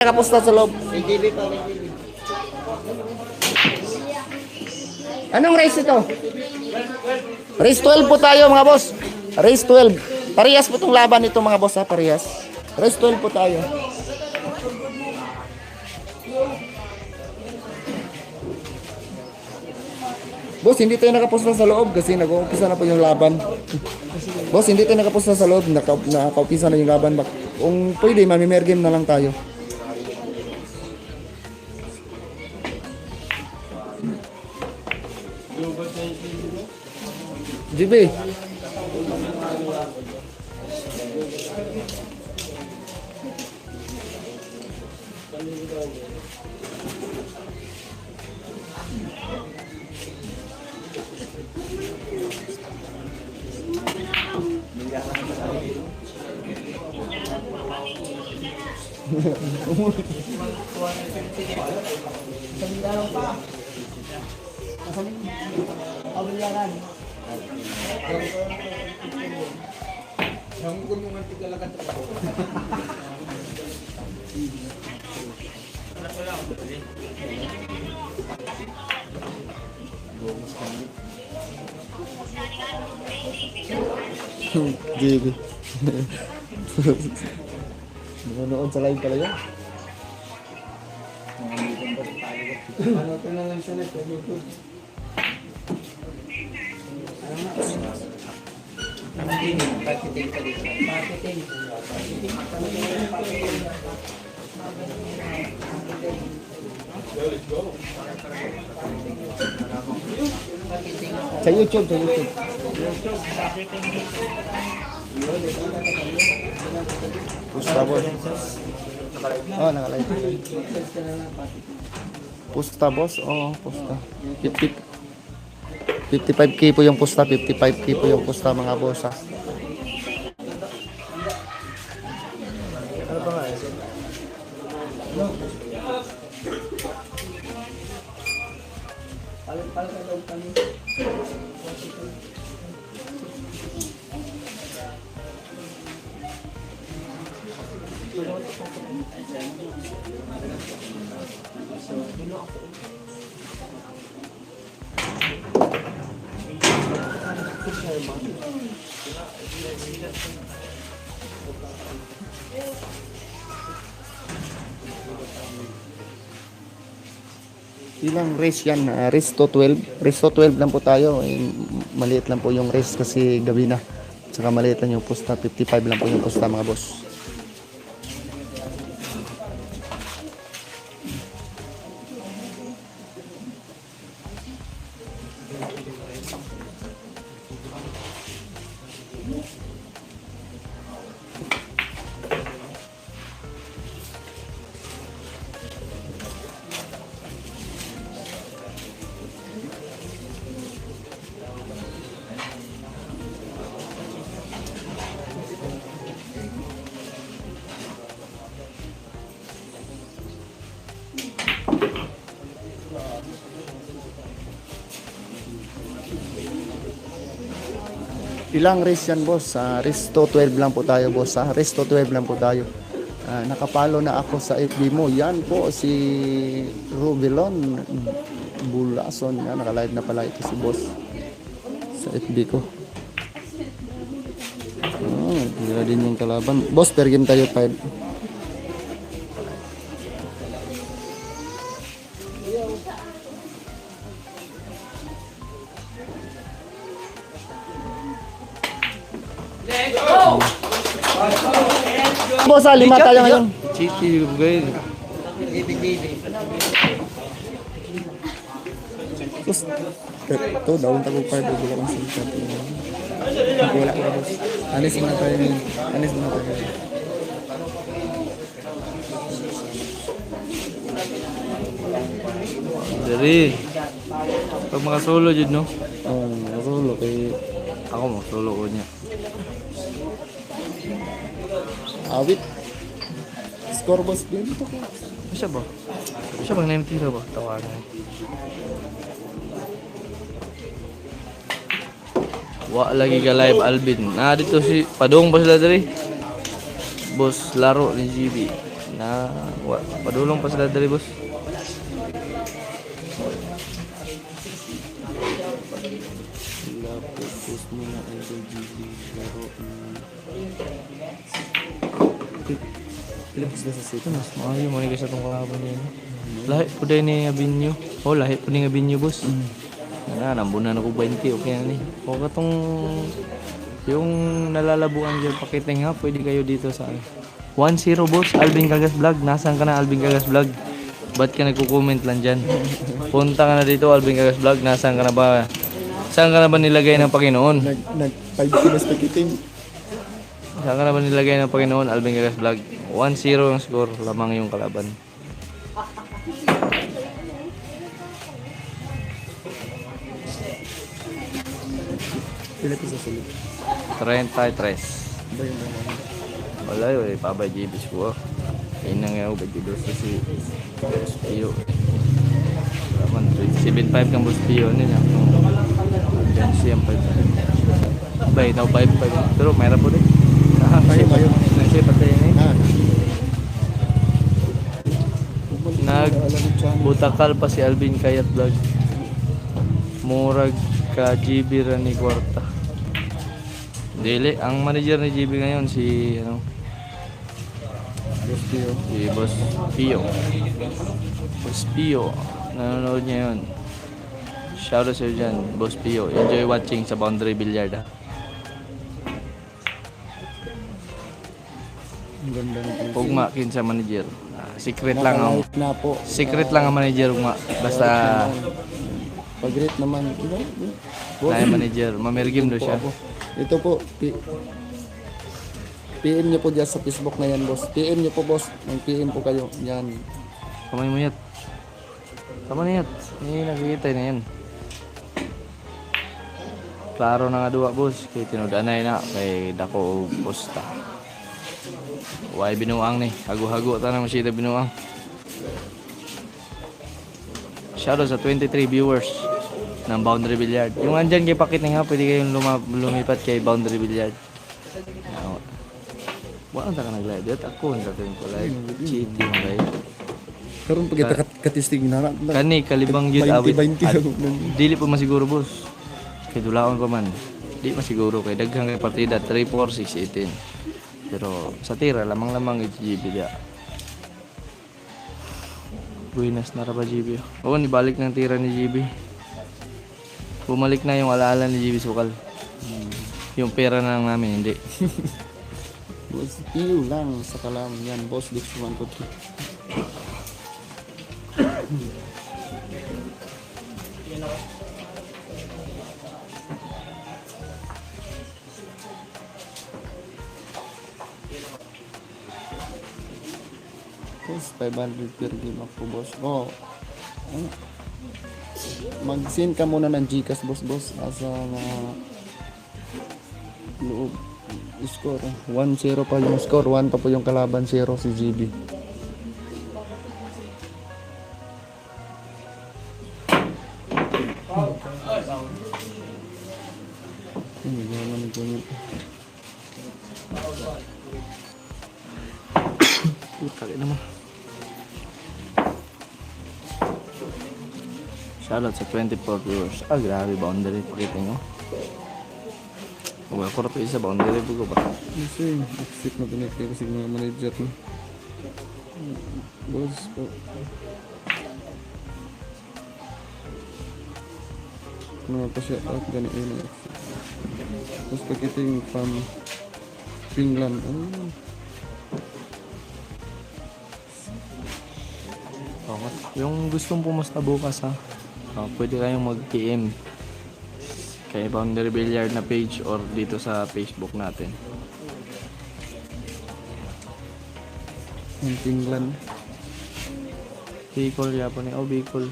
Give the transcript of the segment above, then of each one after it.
Nakapusta sa loob. Anong race ito? Race 12 po tayo mga boss. Race 12. Parehas po itong laban ito mga boss ha, parehas. Race 12 po tayo. Boss, hindi tayo nakapusta sa loob kasi nag-uumpisa na po yung laban. Boss, hindi tayo nakapusta sa loob, nakaumpisa na yung laban. Kung pwede, mamimergame na lang tayo. GB. GB. Nanonood sa live pala yun. Ano ito na lang sila sa YouTube. Pakiting ka dito. Pakiting. Sa YouTube, sa YouTube. Pusta boss. Oh, nakalive. Pusta boss. Oh, pusta. 55k po yung pusta, 55k po yung pusta mga boss ha. Ilang race yan? Race to 12. Race to 12 lang po tayo. Maliit lang po yung race kasi gabi na. Saka maliit lang yung pusta. 55 lang po yung pusta mga boss. Ilang race yan boss? Race to 12 lang po tayo boss ha? Race to 12 lang po tayo. Nakapalo na ako sa FB mo. Yan po si Rubilon Bulason. Yan, nakalive na pala ito si boss sa FB ko. Tira din yung kalaban. Boss, per game tayo 5. Boss, 5 tayo ngayon. Chiti, guys. Boss, ito daw ang tagong 5. Wala kang silikat. Wala ko boss. Alis muna tayo ngayon. Alis muna tayo. Dari. Pag mga solo dyan, no? Oo, solo kay Ako mo, solo ko niya. Awit. Score boss din ito ko. Siya ba? Siya bang naimtira ba? Tawanan. Wa lagi ka live Alvin. Dito si Padong ba sila diri? Boss laro ni GB. Padulong pa sila dali, boss. Lapos mo na Idol GB. Laro. Ilapos na sa sito. Mas maayo mo ni kasi itong kalaban niya. Lahi po din ni Abinyo. Oh, lahi po ni Abinyo, boss. Nambunan ako 20, okay na ni. O katong yung nalalabuan dyan pakiting ha, pwede kayo dito sa 1-0 boss, Alvin Cagas Vlog. Nasaan ka na, Alvin Cagas Vlog? Ba't ka nagko-comment lang dyan? Punta ka na dito, Alvin Cagas Vlog. Nasaan ka na ba? Saan ka na ba nilagay ng Panginoon? Nag 5 kilos pa kiting. Saan ka na ba nilagay ng Panginoon, Alvin Cagas Vlog? 1-0 ang score, lamang yung kalaban. Ilapos sa sulit. 33. Ba yung mga Wala yun, pabay JB's ko. Ayun na nga ako, bagyo sa si Pio. Naman, 7.5 kang boss Pio nila. Diyan siyang 5. Bay, now 5.5. Pero mayroon po din. Mayo. Nasi patay na eh. Ah. Nagbutakal pa si Alvin Kayat Vlog. Murag ka GB ra ni Kwarta. Dili, ang manager ni GB ngayon si Boss Pio. si Boss Pio. Boss Pio. Nanonood niya yun. Shoutout sa'yo dyan, Boss Pio. Enjoy watching sa Boundary Billiard ha. Ang ganda ng Ugma kinsa manager. Secret lang ang na po. secret lang ang manager ugma. Basta Pag-rate naman. na manager, mamergim do siya. Ito po. PM niyo po dyan sa Facebook na yan, boss. PM niyo po, boss. Mag-PM po kayo. Yan. Kamay mo yat. Tama na yat. Hindi nakikita na yan. Klaro na nga duwa boss. Kay tinudanay na. Kay dako og posta. Why binuang ni? Hago-hago ta na masyada binuang. Shoutout sa 23 viewers ng Boundary Billiard. Yung andyan kay Pakiting ha, pwede kayong lumipat kay Boundary Billiard. Wala ka nag-live dito. Ako ang dating ko live. Cheating live. Karoon pag kita katisting na. Kani kalibang yun awit. 20 At lang. dili pa masiguro boss. Kay dulaon pa man. Di masiguro kay daghang kay partida 3, 4, 6, 18. Pero sa tira lamang-lamang yung GB dia. Buenas na ba GB? Oo, nibalik ng tira ni GB. Bumalik na yung alaala ni GB Sukal. Yung pera na lang namin, hindi. Boss Pio lang sa kalam. Yan, boss. Dix 1, 2, 3. Boss, 500 per game ako, boss. Oh. Mag-send ka muna ng Gcash, boss. Asa na loob. Score. 1-0 pa yung score. 1 pa po yung kalaban. 0 si GB. Hindi naman nagpunit. Puta ka naman. Shoutout sa 24 viewers. Grabe boundary. Pakita nyo. Wala ko rin isa boundary po ko ba? Kasi, exit na pinagkaya kasi mga manager na. Boss po. Mga pa-shout out ganit yun. Tapos pagkiting from Finland. Yung gustong pumusta bukas ha, pwede kayong mag-PM kay Boundary Billiard na page or dito sa Facebook natin. Ang Finland. Bicol yapon eh. Bicol.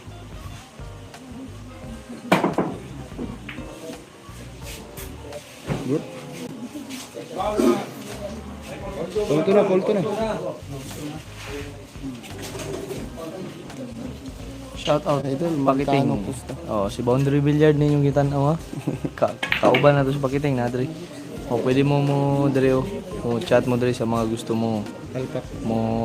Good. Polto na. Shout out Idol, Pakiting. magkano pusta? Si Boundary Billiard ninyong gitanaw ha. Kauban na to sa Pakiting na dre. Pwede mo dre mo chat mo dre sa mga gusto mo Alpak. mo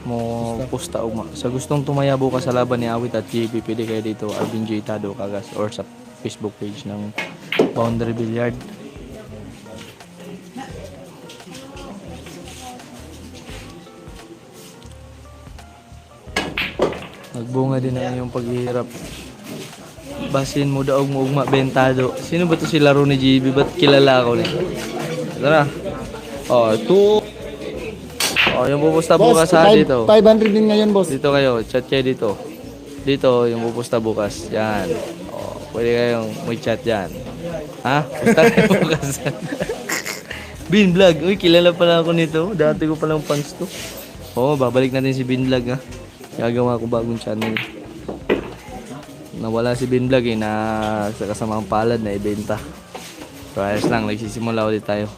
mo pusta ugma. Sa gustong tumaya bukas sa laban ni Awit at JP, pwede kayo dito Alvin J. Tado Kagas or sa Facebook page ng Boundary Billiard. Nagbunga din ang iyong paghihirap. Basin mo daog mo ugma bentado. Sino ba to si laro ni JB? Ba't kilala ako nito? Tara. Oh, 2. Oh, yung pupusta bukas ha dito. 500 din ngayon, boss. Dito kayo, chat kayo dito. Dito yung pupusta bukas. Yan. Oh, pwede kayong mag-chat diyan. Ha? Pusta kayo bukas. Bin Vlog. Uy, kilala pala ako nito. Dati ko palang fans to. Oh, babalik natin si Bin Vlog ha. Gagawa ko bagong channel. Nawala si Bin Vlog na sa kasamang palad na ibenta. So ayos lang, nagsisimula ulit tayo.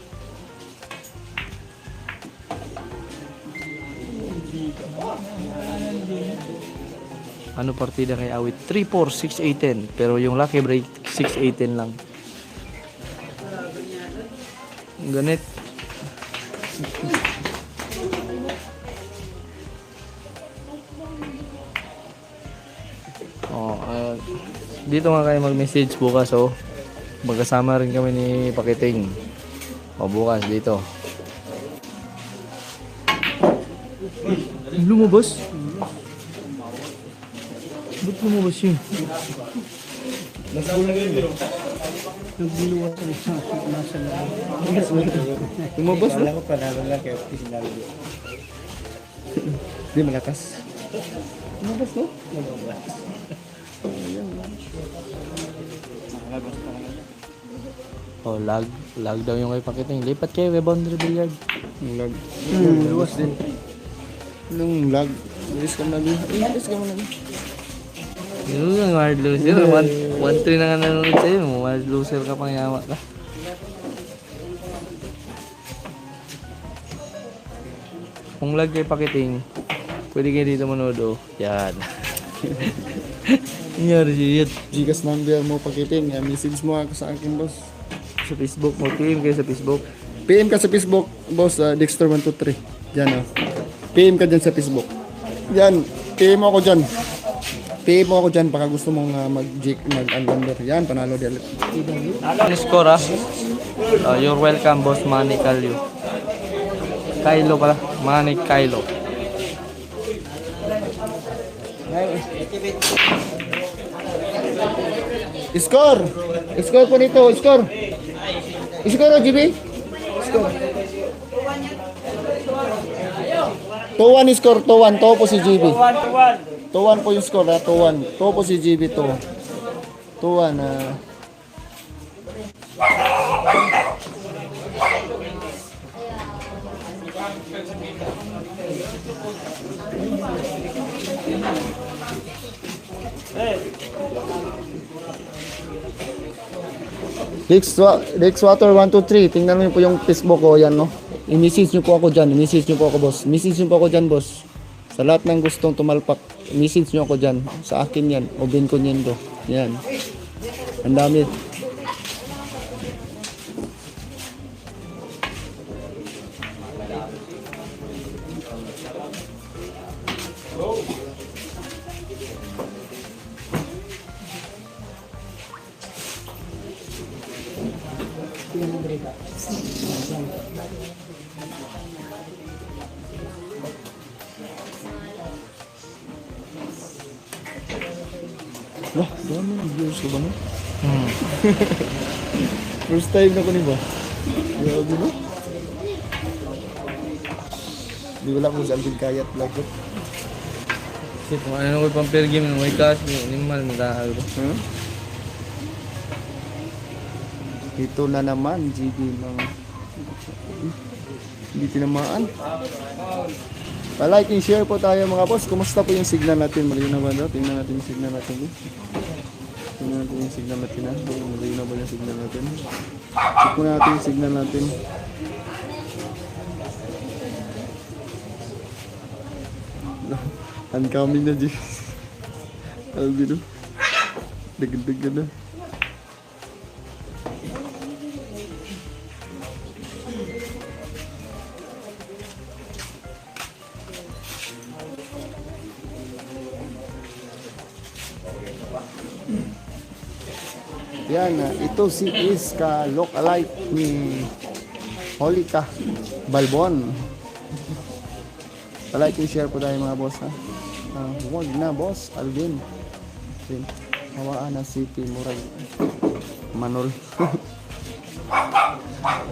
Ano partida kay Awit? 3-4, 6-8-10. Pero yung lucky break, 6-8-10 lang. Ganit. Oh, dito nga kayo mag-message bukas, oh. Magkasama rin kami ni Pakiting. O bukas dito. Lumabas? Ba't lumabas yun? Lumabas na? Alam ko panalo lang kaya sinabi ko. Di malakas. Lumabas, no? Oh, lag daw yung kay Pakiting. Lipat kayo kay Boundary Billiard. Yung lag. Luwas din. Yung lag. Ilis ka mo lagi. Ilis ka mo lagi. Yun yung hard loser. 1-3 na nga nanonood sa'yo. Hard loser ka pang yawa ka. Kung lag kay Pakiting, pwede kayo dito manood, oh. Yan. Nangyari siya. Gcash number mo, Pakiting. Message mo ako sa akin, boss. Sa Facebook mo, PM kayo sa Facebook. PM ka sa Facebook, boss. Dexter123. Diyan, oh. PM ka dyan sa Facebook. Yan. PM mo ako dyan. PM mo ako dyan. Baka gusto mong mag-unlander. Yan, panalo di alit. Ano score, ah? You're welcome, boss Manny Calio. Kylo pala. Manny Kylo. Score! Score po nito. Score! Score, GB? Score. 2-1 score. 2-1. To po si GB. 2-1 po yung score. 2-1. To po si GB to. 2-1. Dexwater 123. Tingnan niyo po yung Facebook ko. Yan, no? I-message niyo po ako dyan. I-message niyo po ako, boss. Message niyo po ako dyan, boss. Sa lahat ng gustong tumalpak, message niyo ako dyan. Sa akin yan. O Ben Coniendo. Yan. Ang dami. Wah, dami ng viewers ko ba, no? First time na ko ni ba? Grabe, no? Di wala ko sa Alvin Kayat vlog ko. Shit, kung ano ko pang fair game, may cash, minimal, matahal ko. Huh? Ito na naman, GB ng... Hindi tinamaan. Pa-like and share po tayo mga boss. Kumusta po yung signal natin? Malinaw ba daw? Tingnan natin yung signal natin. Tingnan natin yung signal natin. Malinaw ba yung signal natin? Check muna natin yung signal natin. Uncoming na, G. Alvin, no? Dagdag na. Yan, ito si is ka look-alike ni Holika Balbon. Like and share po tayo mga boss ha. Huwag na boss, Alvin. Hawaan na City Murag Manol.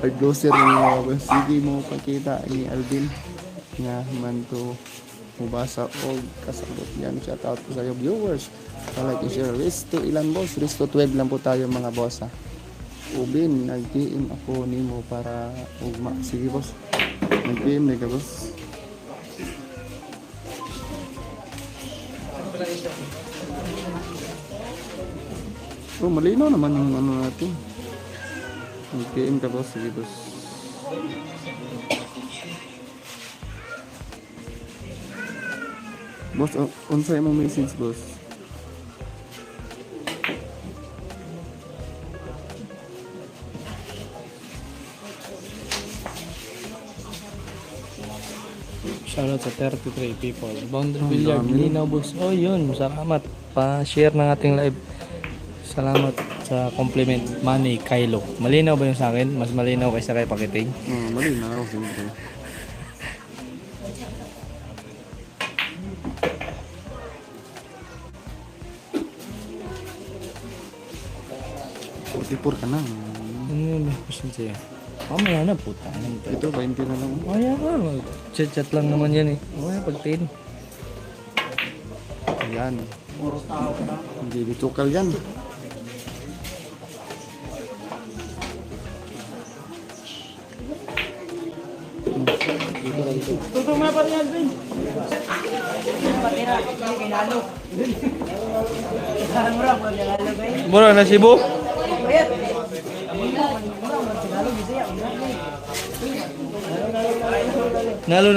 Pag-gloser ni mga boss. Sige mo pakita ni Alvin nga man to mubasa o kasabot yan. Shout out po sa iyo viewers. Like and share. Resto ilan boss? Resto 12 lang po tayo mga boss ha. Ubin, nag-PM ako nimo para ugma. Sige boss. Nag-PM na ka boss. Oh, malinaw naman yung ano natin. Nag-PM ka boss. Sige boss. Boss, unsay mo message boss? Shoutout sa 33 people. Boundary Billiard, linaw boss. Oh yun, salamat. Pa-share ng ating live. Salamat sa compliment. Manny Kylo. Malinaw ba yung sa akin? Mas malinaw kaysa kay Pakiting? Malinaw, siyempre. Pur ka na. Ano yun? Question sa'yo. Mamaya na puta. Ito, 20 na lang. Mamaya ka. Chat-chat lang naman yan eh. Mamaya pag 10. Ayan. Hindi bitukal yan. Tutong nga pa rin yan, Ben. Mura na Cebu? Nalo.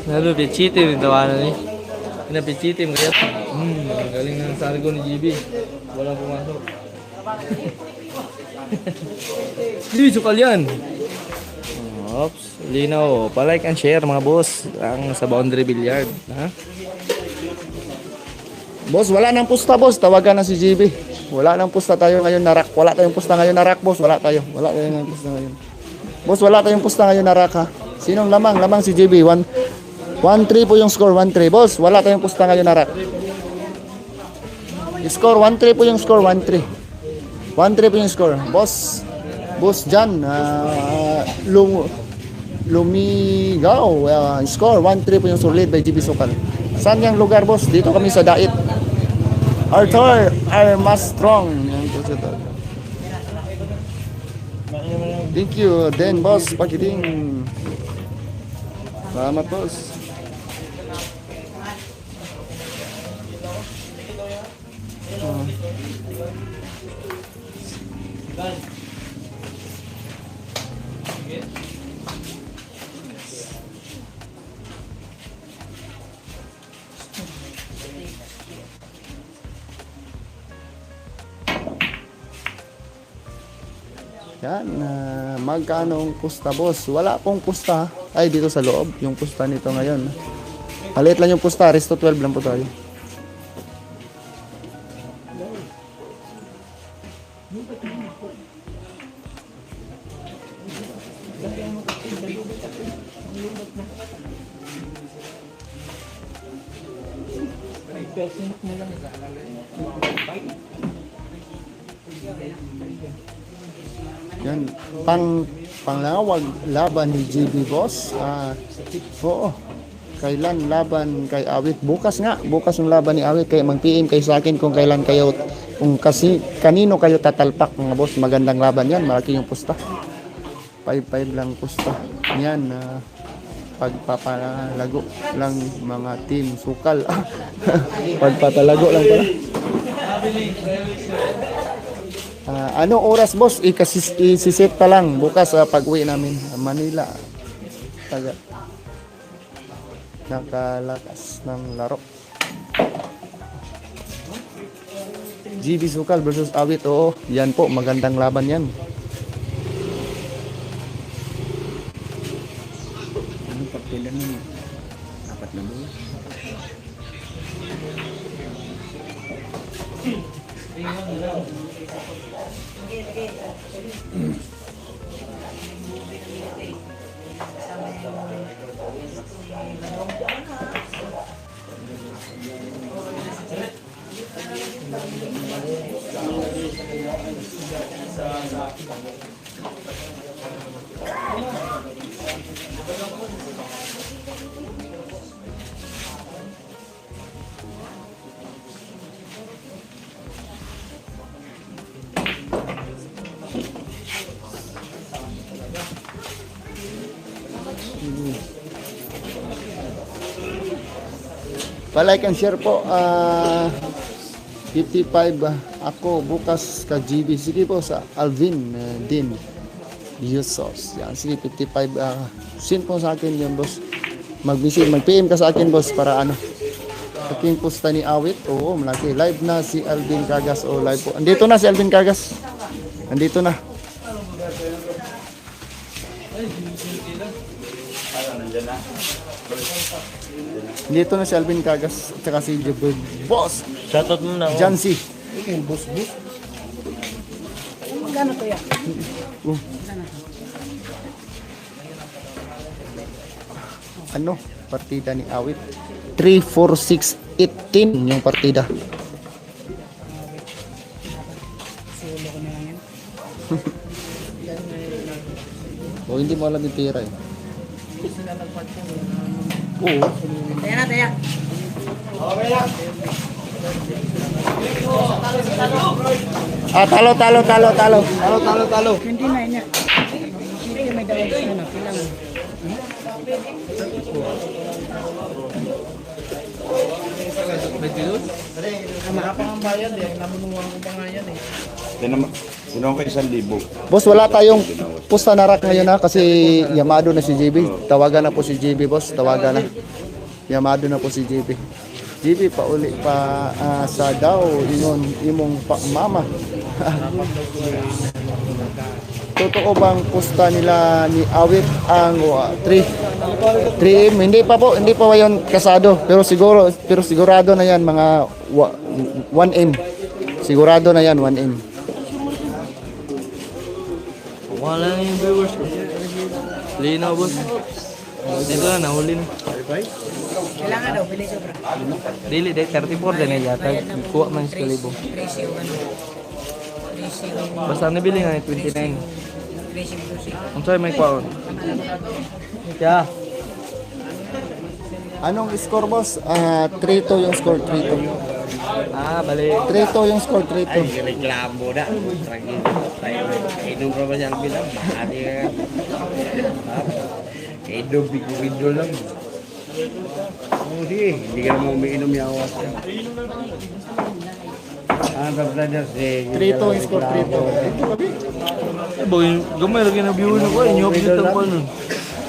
Nalo, pichitim. Tawanan eh. Pinapichitim kaya. Galing ng sargo ni GB. Walang pumasok. Hindi, sukal yan. Oops, linaw. Pa-like and share mga boss. Ang sa Boundary Billiard. Ha? Boss, wala nang pusta boss. Tawagan na si GB. Wala nang pusta tayo ngayon na rack. Wala tayong pusta ngayon na rack boss. Wala tayong pusta ngayon. Boss, wala tayong pusta ngayon na rack ha. Sinong lamang? Lamang si GB. 1-3 po yung score. 1-3. Boss, wala tayong pusta ngayon na rack. Score 1-3 po yung score. 1-3. 1-3 po yung score. Boss Jan. Lumigaw. Score 1-3 po yung score. Lead by GB Sokal. Saan yung lugar boss? Dito kami sa Dait. Arthur Armstrong. Thank you. Then boss, pakiting. Salamat boss. Yan, magkano ang pusta boss? Wala pong pusta. Ay, dito sa loob, yung pusta nito ngayon. Palit lang yung pusta, Resto 12 lang po tayo. Yan, panglawag laban ni GB boss. Oo. Kailan laban kay Awit? Bukas nga, bukas yung laban ni Awit. Kaya mag-PM kayo sa akin kung kailan kayo, kung kasi kanino kayo tatalpak mga boss. Magandang laban yan, malaki yung pusta. 5-5 lang pusta. Yan, pagpapalago lang mga team Sukal. Pagpapalago lang pala. Anong oras boss? Isisit pa lang bukas pag-uwi namin Manila. Nakalakas ng laro. GB Sukal versus Awit. Oo, yan po, magandang laban yan. Anong pagpila nun? 4 na buwan. Pa-like and share po. 55 ako bukas ka GB. Sige po sa Alvin din. Yusos. Yan, sige 55. Send po sa akin yun, boss. Mag-visit, mag-PM ka sa akin, boss, para ano. Aking posta ni Awit. Oo, malaki. Live na si Alvin Cargas. O, live po. Andito na si Alvin Cargas. Andito na. Dito na si Alvin Cargas at saka si Jebel. Boss! Shoutout mo na. Jancy. Magkano to yan? Ano? Partida ni Awit. 3, 4, 6, 18 yung partida. Solo ko na lang yan. O hindi mo alam yung tira eh. Sila nagpart ko. Oo. Taya na, taya. Talo. Hindi na niya. Hindi may dawag siya na. Kailangan. Makapangbayad eh. Namunuhan ko pa nga yan eh. Sino ko 1,000? Boss, wala tayong pusta na rack ngayon na kasi yamado na si JB. Tawagan na po si JB, boss. Tawagan na. Yamado na po si JB. JB, pauli pa sa daw imong mama. Totoo bang pusta nila ni Awit ang 3M? Hindi pa yon kasado, pero sigurado na yan mga 1M. Sigurado na yan 1M. Wala na yung viewers ko. Linaw, boss. Dito na, nahuli na. Kailangan daw, pili sobra. Dili, 34 din eh yata. Kuha man sa kalibo. Ratio, ano? Ratio, Basta nabili nga 29. ratio, Ang sa'yo may kuha. Kaya, Anong score, boss? 3-2 yung score, 3-2. bali. 3-2 yung score, 3-2. Reklamo na. Tragin. Tayo. Inom pa ba siyang bilang? Mahali ka. Inom, bigyo lang. Sige, hindi ka naman umiinom yung awas. Ano brothers eh. 3-2 yung score, 3-2. Eh, boy, gamay lagi na viewer na ko. Inyo-update ang paano.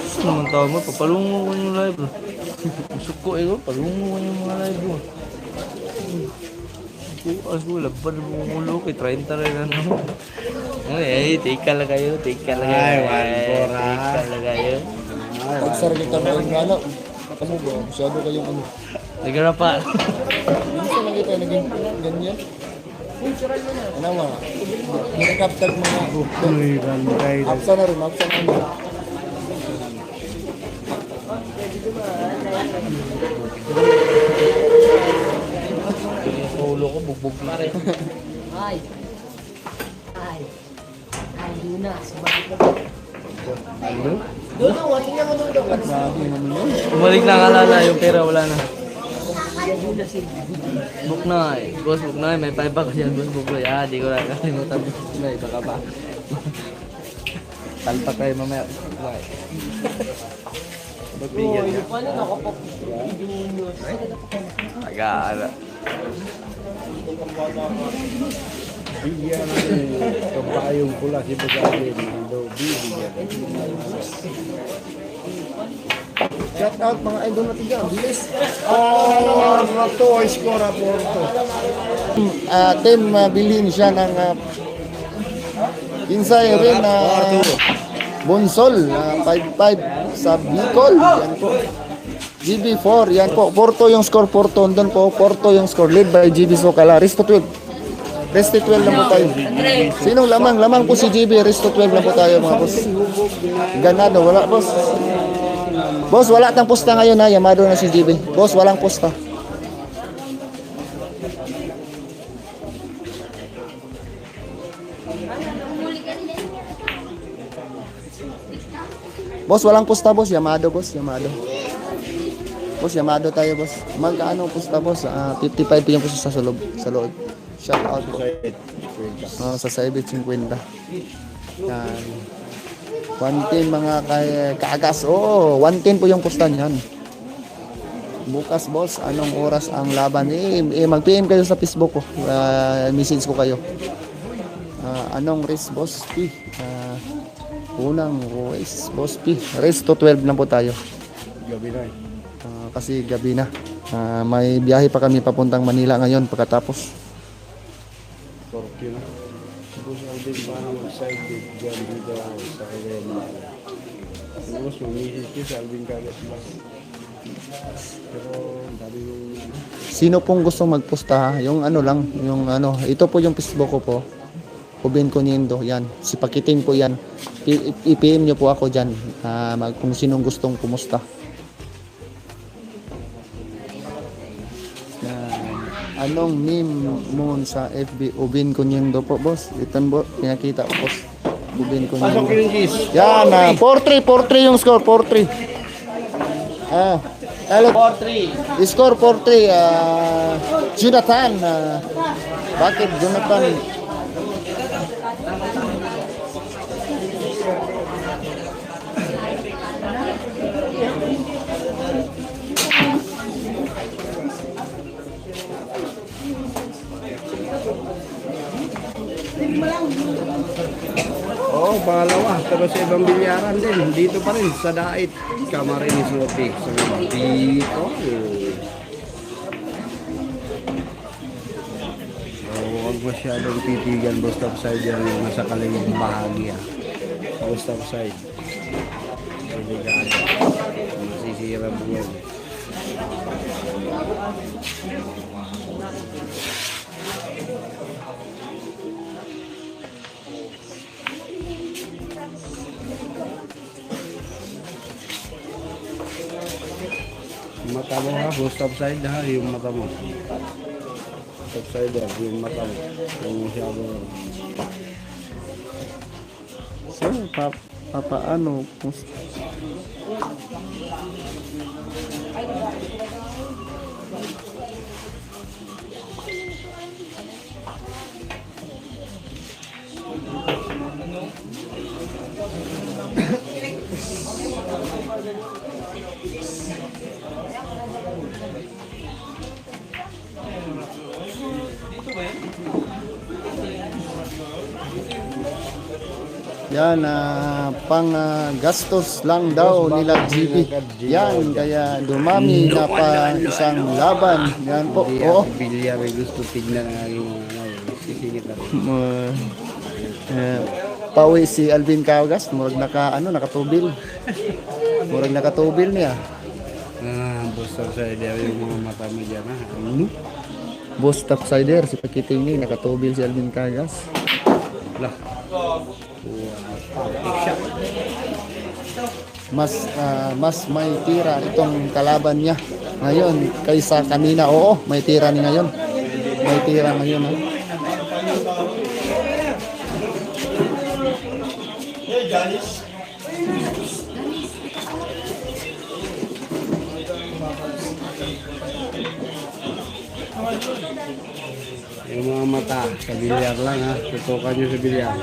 Gusto naman tao mo, papalungo ko yung live. Suko eh, palungo ko yung mga live mo. Bukas ko, labad mo ulo kay 30 rin ano. Ay, take ka lang kayo, take ka lang kayo. Ay, 1-4 ha. Take ka lang kayo. Pagsarili ka mo yung gala. Ano ba? Masyado kayong ano. Nagara pa. Minsan lang kita naging ganyan. Ano mga? Nakakaptag mga group. Uy, bantay. Apsa na rin, apsa na rin. Ulo ko, bugbog na rin. Ay, Luna, sumakit na ba? Dodo, tingnan mo dodo. Bumalik na kalala, yung pera wala na. Book na eh. Boss, book na eh. May 5 ako dyan, boss. Book na. Di ko lang kalimutan. May baka pa. Talpak kayo mamaya. Bye. Magbigyan niya. Paano nakapag? Aga-ala. Bigyan natin. Kabayong pula si Bagalin. Ando, bibigyan. Shout out mga idol natin dyan. Bilis. Rato, score Porto. Team, bilhin siya ng Kinsay rin na Bonsol, 5-5 sa Bicol. Yan po. GB4, yan po. Porto yung score, Porto. Doon po, Porto yung score. Lead by GB Socala. Risto 12. Resto 12 lang po tayo. Sinong lamang? Lamang po si GB. Resto 12 lang po tayo mga boss. Ganado, wala boss. Boss, wala tang pusta ngayon ha. Yamado na si GB. Boss, walang pusta. Boss, walang pusta boss. Yamado boss. Yamado. Boss, Yamado tayo boss. Magkano pusta boss? 55 po yung pusta sa loob. Sa loob. Shout out po. Sa Saibit 50. Yan. 110 mga kaagas. Oo, 110 po yung pusta niyan. Bukas boss, anong oras ang laban? Mag-PM kayo sa Facebook ko. Message ko kayo. Anong race boss? Unang race boss P. Race to 12 lang po tayo. Gabi na eh. Kasi gabi na. May biyahe pa kami papuntang Manila ngayon pagkatapos. Torque na. Tapos Alvin pa mag-side big dyan dito sa Kagaya. Tapos mamisis ko sa Alvin Kagas lang. Pero dami yung... Sino pong gusto magposta ha? Yung ano lang, yung ano, ito po yung Facebook ko po. Ubin Coniendo, yan. Si Pakiting po yan. I-PM nyo po ako dyan. Kung sinong gustong kumusta. Anong name mo sa FB? Ubin Coniendo po, boss. Ito po, pinakita ko, boss. Ubin Coniendo. Pasok yung cheese. Yan, 4-3 yung score, 4-3. Hello. 4-3. Score 4-3. Jonathan. Bakit Jonathan? Oo, pangalawa. Pero sa ibang bilyaran din. Dito pa rin, sa Dait. Camarines Lote. So, dito. Huwag masyadong titigan. Basta side yan yung nasa kalimang bahagi. Basta side. Delikado. Masisira mo yan. Mata mo ha, full stop side ha, yung mata mo. Stop side ha, yung mata mo. Yung masyado. So, papaano? Yan, pang gastos lang daw nila GB. Yan, kaya dumami na pa isang laban. Yan po. Hindi Oo. ako bilyar, gusto tignan ang aking sisingit na rin. Pawi si Alvin Kaugas, murag nakatubil. Murag nakatubil niya. Basta sa idea yung mga mata mo dyan ha. Ano? Boss topsider, si Pakiting ni nakatubil si Alvin Kaugas. Lah. Mas may tira itong kalaban niya ngayon kaysa kanina. Oo, may tira ni ngayon. May tira ngayon ha. Yung mga mata, sa bilyar lang ha. Tutukan nyo sa bilyar.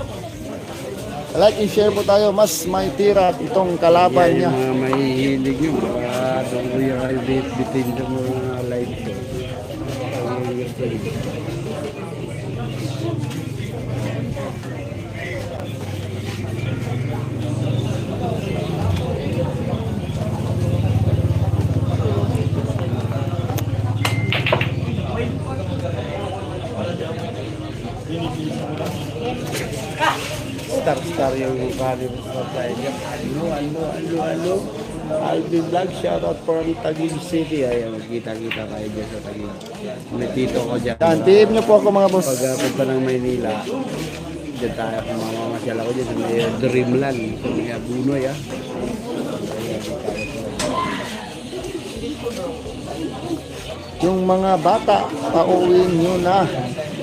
Like and share po tayo, mas may tira itong kalaban niya. Yung mga mahihilig nyo, baka doon ko yung bitin sa mga live ko. Star yung mukha ni Ano? Alvin Vlog, shoutout from Taguig City. Ay, magkita-kita kayo dyan sa Taguig. May tito ko dyan. Yan, PM nyo po ako mga boss. Pag punta ng Maynila, dyan tayo, kung mamamasyal ako dyan sa may Dreamland, sa may Abunoy, ah. Yung mga bata, pauwiin nyo na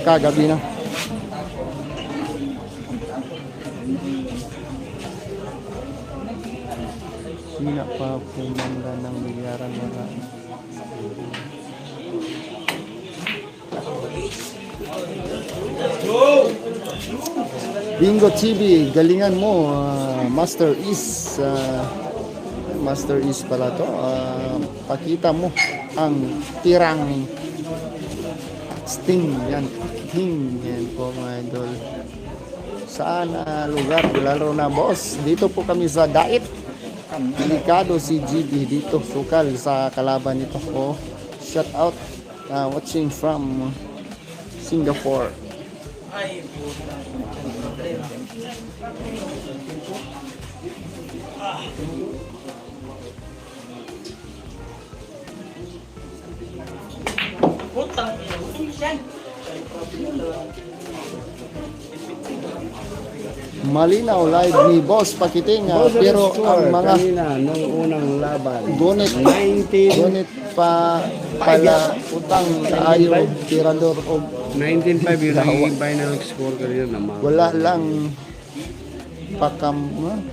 kagabi na. Sina pa pumanda ng milyaran mga Bingo TV, galingan mo, Master Is. Master Is pala to. Pakita mo ang tirang sting. Yan, king. Yan po mga idol. Saan lugar? Lalo na boss. Dito po kami sa Dait. Delikado si GB dito. Sukal sa kalaban nito. Oh, shout out. Watching from Singapore. Malinaw live ni Boss Pakiting, pero ang mga kanina, nung unang laban, gunit 19 pa pala utang ayaw tirador o 19-5 yung naging final score kanina naman. wala lang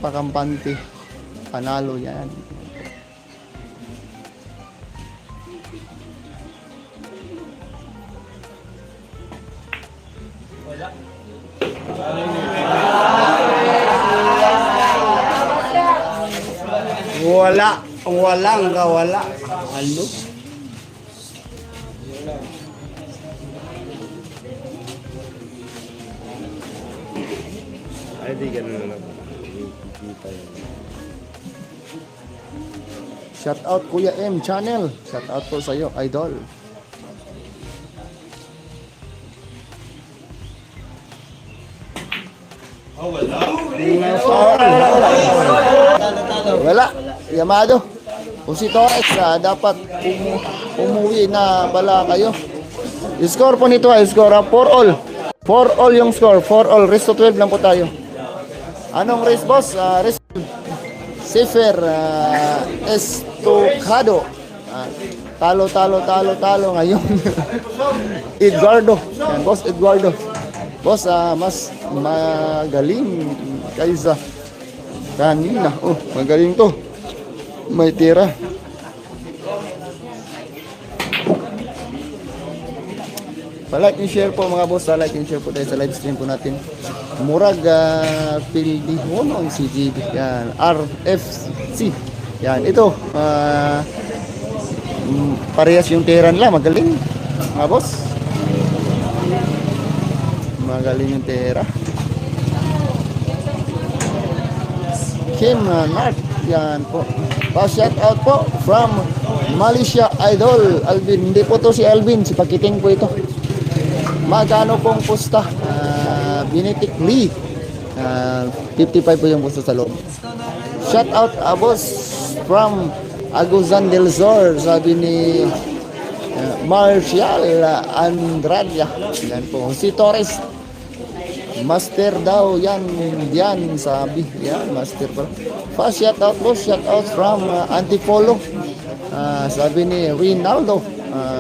pakampante, panalo yan. Walang kawala. Ano? Ay, di ganun na lang. Kita yun. Shout out Kuya M Channel. Shout out po sa iyo, idol. Wala. Yamado. Kung si Torres, dapat umuwi na pala kayo. Score po nito score 4 all. 4 all yung score. 4 all. Resto 12 lang po tayo. Anong race boss? Race Sefer Estocado. Talo ngayon. Edgardo. Yan, boss Edgardo. Boss, mas magaling kaysa kanina. Oh, magaling to. May tira. Pa-like and share po mga boss. Pa-like and share po tayo sa live stream po natin. Murag Pildihono ang CGB. Yan. RFC. Yan. Ito. Parehas yung tira nila. Magaling. Mga boss. Magaling yung tira. Kim Nark. Yan po. Pa-shout out po from Malaysia Idol. Alvin. Hindi po to si Alvin. Si Pakiting po ito. Magkano pong pusta? Binitik Lee. 55 po yung pusta sa loob. Shout out boss from Aguzan del Zor. Sabi ni Marcial Andrade. Yan po. Si Torres. Master daw yan sabi yan master pa. Fast shout out boss, shout out from Antipolo. Sabi ni Rinaldo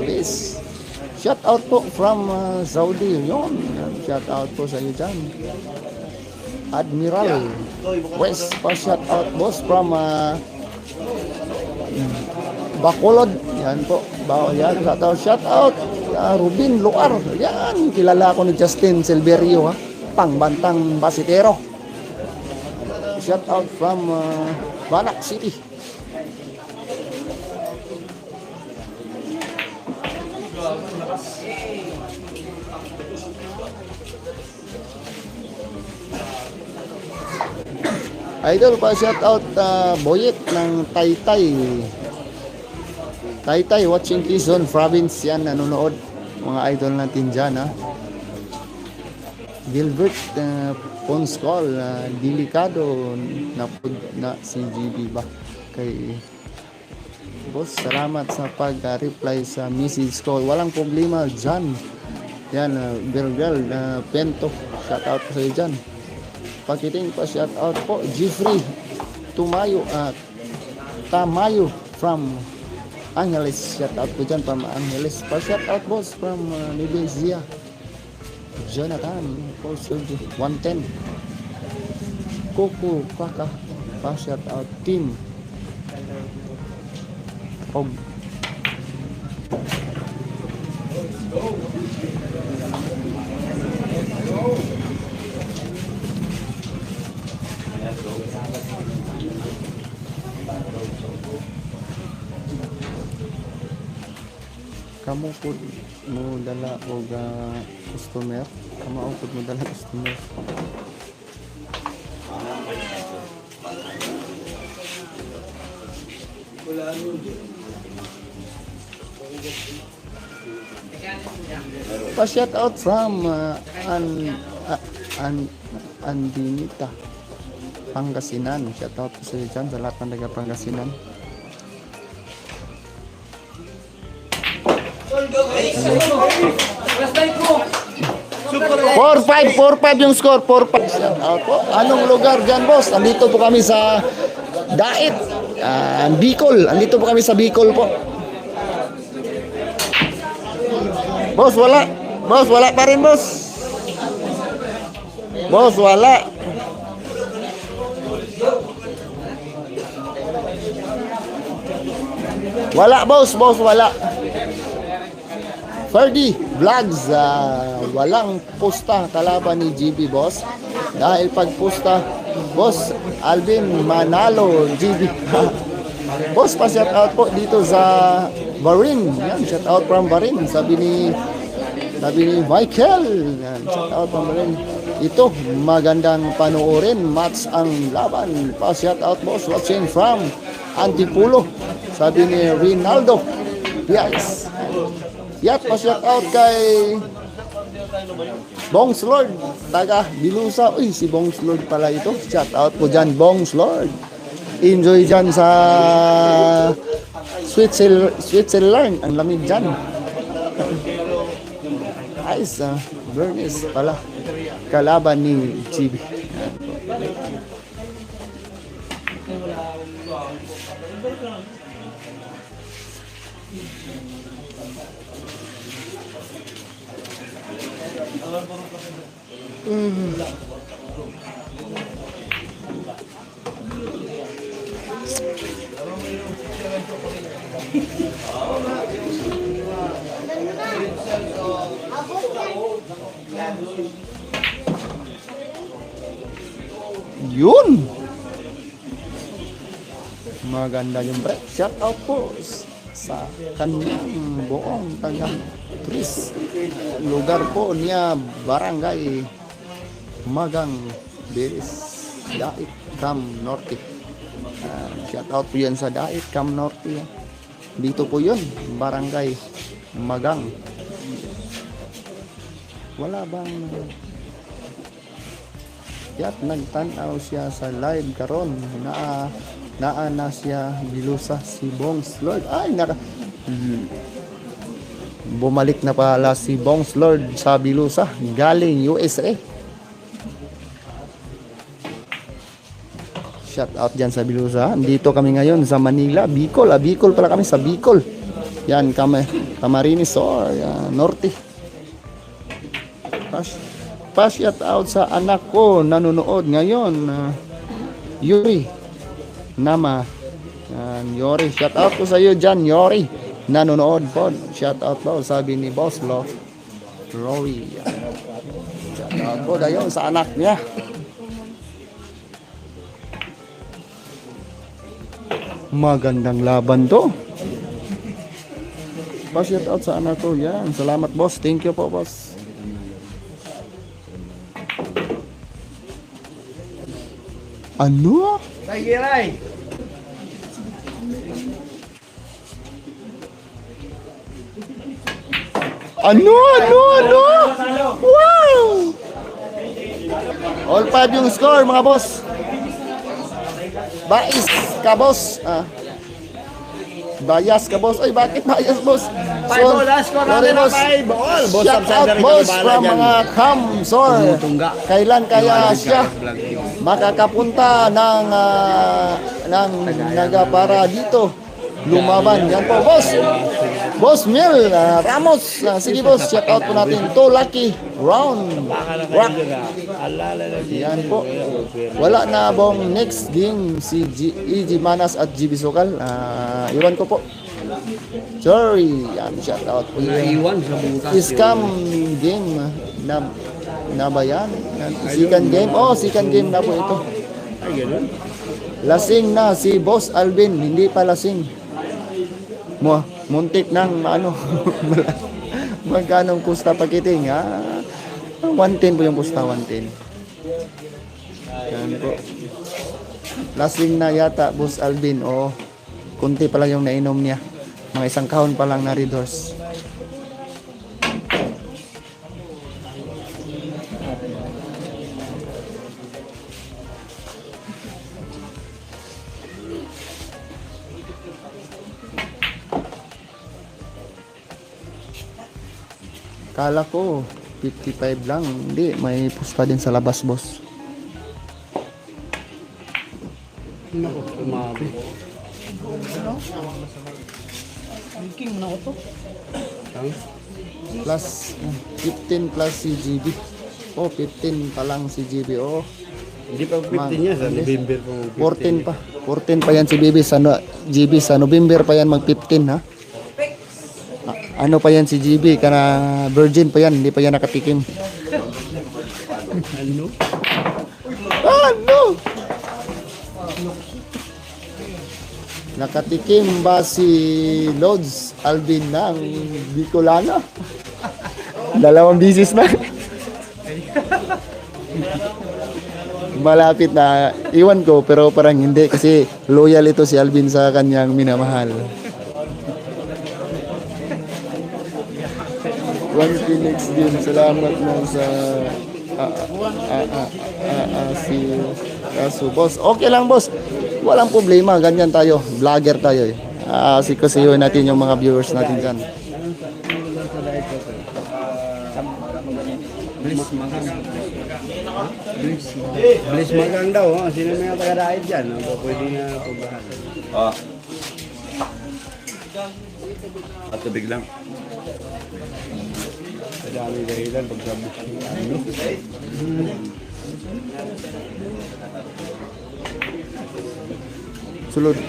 this shout out po from Saudi yun. Shout out po sa iyo dyan. Admiral West pa shout out boss from Bacolod yan po. Yan shout out Rubin Luar yan kilala ko ni Justin Silverio pangbantang basitero. Shout out from Banak City. Idol pa shout out Boyet ng Taytay. Taytay watching Quezon province yan nanonood mga idol natin dyan Gilbert Ponskol, delikado na si GB ba? kay boss. Salamat sa pag-reply sa message ko. Walang problema dyan. Yan, Virgil, Pento. Shout out po sa iyo dyan. Pakiting pa shout out po. Jeffrey Tamayo from Angeles. Shout out po dyan from Angeles. Pa shout out boss from Nibesia. Jonathan, post 110. Coco Kaka, pa shout out team. Kamu po mo dala og customer, kamu po mo dala customer. Pa shout out from Andinita, Pangasinan. Shout out po sa iyo dyan, sa lahat ng taga Pangasinan. Four five yung score. 4-5. Shout out po. Anong lugar dyan boss? Andito po kami sa Dait, Bicol. Andito po kami sa Bicol po. Boss, wala. Boss, wala pa rin, boss. Boss, wala. Wala, boss. Boss, wala. Ferdy Vlogs, walang posta kalaban ni GB, boss. Dahil pag posta, boss, Alvin Manalo, GB. Boss, pa shout out po dito sa Barin. Yan, shout out from Barin. Sabi ni Michael. Yan, shout out from Barin. Ito, magandang panoorin. Match ang laban. Pa shout out boss. Watching from Antipulo. Sabi ni Rinaldo. Yes. Yat, pa shout out kay Bongs Lord, taga Bilusa. Uy, si Bongs Lord pala ito. Shout out po dyan, Bongs Lord. Enjoy dyan sa Switzerland. Ang lamig dyan. Nice, Bernice pala. Kalaban ni GB. Yun. Maganda yung break. Shout out po sa kanyang buong taga Chris. Lugar po niya Barangay Magang Beres, Dait, Cam Norte. Shout out po yan sa Dait, Cam Norte. Dito po yun, Barangay Magang. Wala bang yat nagtanaw siya sa live karon naa siya Bilusa si Bongs Lord. Ay bumalik na pala si Bongs Lord sa Bilusa galing USA. Shout out dyan sa Bilusa. Dito kami ngayon sa Manila, Bicol. Bicol pala kami, sa Bicol. Yan, Camarines Sur, Norte. Pa-shout out sa anak ko nanonood ngayon, Yuri Nama. Yuri, shout out po sa iyo dyan, Yuri. Nanonood po. Shout out po, sabi ni Boss Love Rory. Shout out po dayon sa anak niya. Magandang laban to. Pa-shout out sa anak ko. Yan, salamat boss. Thank you po boss. Ano? Tagiray! Ano? Wow! All 5 yung score mga boss. Bais ka, boss. Bias ka, boss. Ay, bakit bias, boss? Five, last score sorry, natin na boss. 5. All. Boss Shout out, Subsider, boss, ikaw from bahala dyan. mga Cam, sir. Tumutungga. Kailan kaya siya makakapunta ng naga para dito lumaban? Yan po, boss. Boss Mil Ramos. Sige, boss. Shout out po natin to Lucky Round. Rock. Yan po. Wala na bong next game si EG Manas at GB Sokal. Iwan ko po. Sorry. Yan, shout out po yun. Iwan sa butas. Scam game na ba yan? Second game? Oh, second game na po ito. Ay, ganun. Lasing na si Boss Alvin. Hindi pa lasing. Muntik ng ano. Magkanong pusta pakiting, ha? 110 po yung pusta, 110. Yan po. Lasing na yata, Boss Alvin. Oh, kunti pa lang yung nainom niya. Mga isang kahon pa lang na Red Horse. Kala ko 55 lang. Hindi, may pusta din sa labas, boss. Naku, umabi. King na ito. Plus 15 plus si GB. Oh, 15 pa lang si GB. Oh, Hindi pa 15 niya. Sa November po. 14 pa. 14 pa yan si GB sa GB sa November pa yan mag 15, ha. Ano pa yan si GB, kana virgin pa yan, hindi pa yan nakatikim. Ano? Ano? Nakatikim ba si Lods Alvin ng Bicolana? 2 bisis na. Malapit na. Iwan ko pero parang hindi kasi loyal ito si Alvin sa kanyang minamahal. One Phoenix din. Salamat mo sa si Kaso. Boss, okay lang, boss. Walang problema. Ganyan tayo. Vlogger tayo eh. Sikasiyoin natin yung mga viewers natin dyan. Bliss magang daw. Sino mga taga-diet dyan? Pwede na pagbahan. At tubig lang. Madami dahilan pag sabi. Ano? Sulod.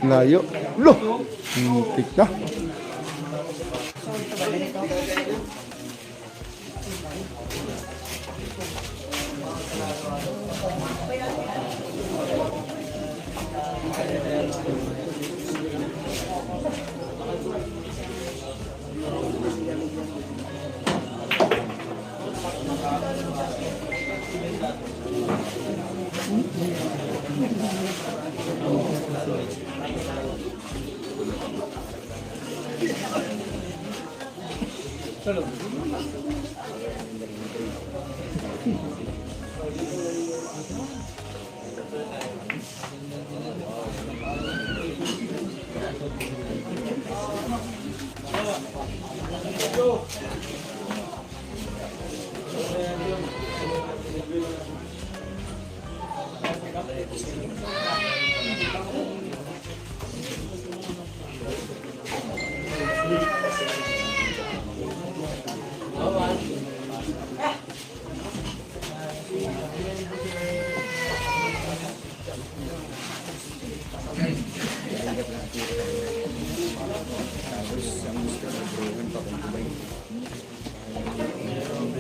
Layo. Loh. Tik na.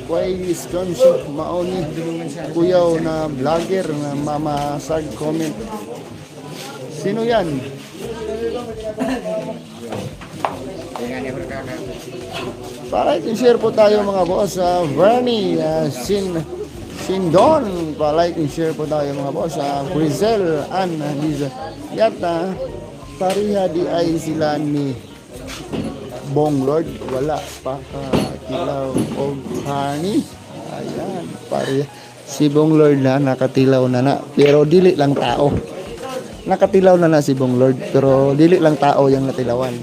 Kuya Sconship mauni kuyaw na vlogger na mamasag comment. Sino yan? Para i-share po tayo mga boss. Vernie Sin Sindon, pa-like and share po tayo mga boss. Grizel, Anna, Liza. Yata, pariha di ay sila ni Bong Lord. Wala pa katilaw o honey. Ayan, pariha. Si Bong Lord na nakatilaw na. Pero dili lang tao. Nakatilaw na si Bong Lord. Pero dili lang tao yung natilawan.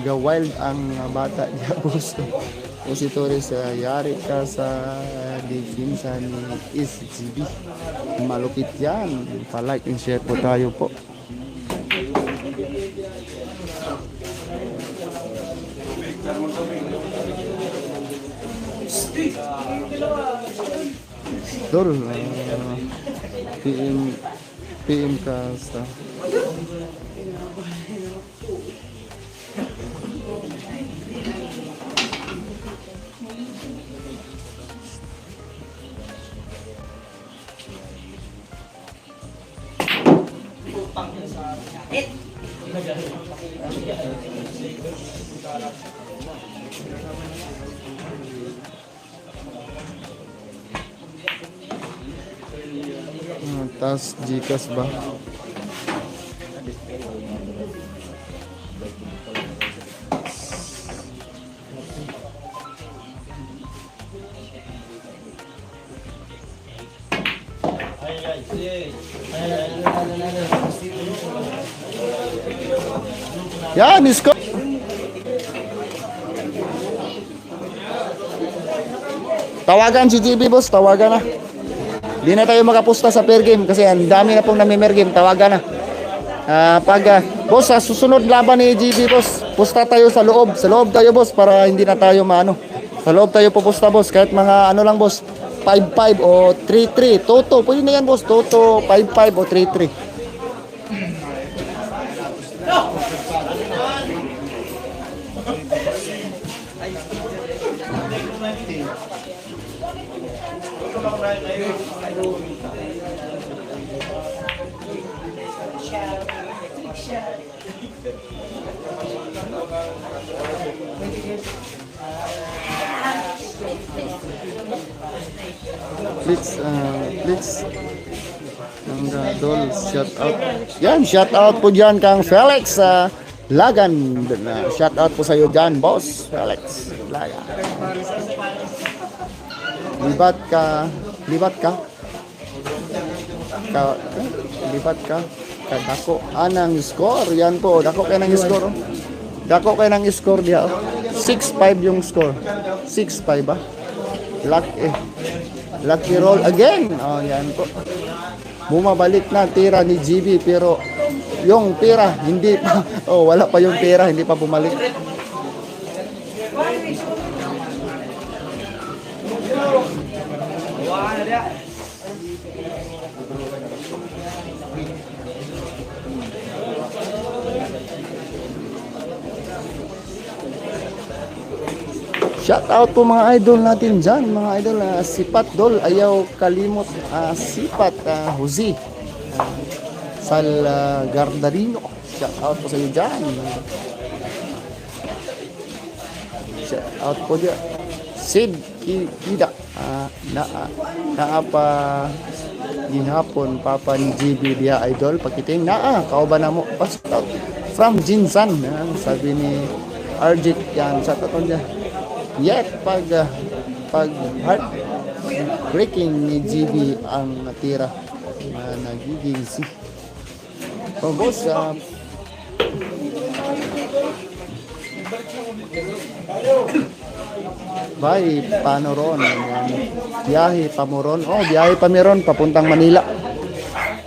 Wild ang bata niya boss. Positores yari ka sa definsa ni SGB. Malupit yan. Pa-like and share po tayo po. Dol, PM ka sa tas Gcash ba? Yan, isko. Tawagan si GB boss, tawagan na. Di na tayo makapusta sa per game kasi ang dami na pong nami-mer game, tawagan na. Boss, sa susunod laban ni GB boss, pusta tayo sa loob. Sa loob tayo boss para hindi na tayo maano. Sa loob tayo pupusta boss, kahit mga ano lang boss, 5-5 o 3-3. Toto, pwede na yan boss, Toto 5-5 o 3-3. Please ang Dol, shout out. Yan, shout out po dyan kang Felix Lagan. Shout out po sa iyo dyan, boss Felix Lagan. Libat ka dako anang score. Yan po, dako kay nang score. Dako kay nang score diha. 6-5 yung score. 6-5 ba? Lucky roll again. Oh, yan po. Bumabalik na tira ni GB pero yung pera hindi pa. Oh, wala pa yung pera, hindi pa bumalik. Shout out po mga idol natin dyan, mga idol. Sipat Dol, ayaw kalimot. Sipat Jose Sal Gardarino. Shout out po sa iyo dyan. Shout out po dyan. Sid Kida. Naapa ginhapon papa ni GB dia idol pakiting kauban na mo. Shout out from Jinsan. Sabi ni Arjit yan. Shout out niya. Yet pag heart breaking ni GB ang natira nagiging si boss bye paano ron biyahe pa mo ron biyahe pa mi ron papuntang Manila.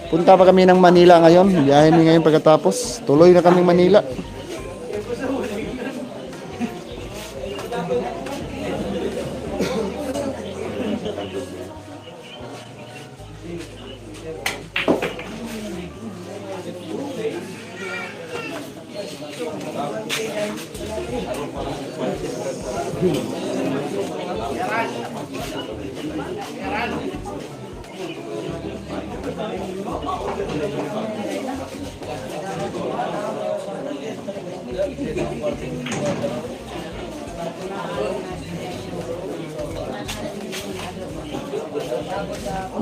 Punta pa kami ng Manila ngayon, biyahe mi ngayon pagkatapos tuloy na kaming Manila.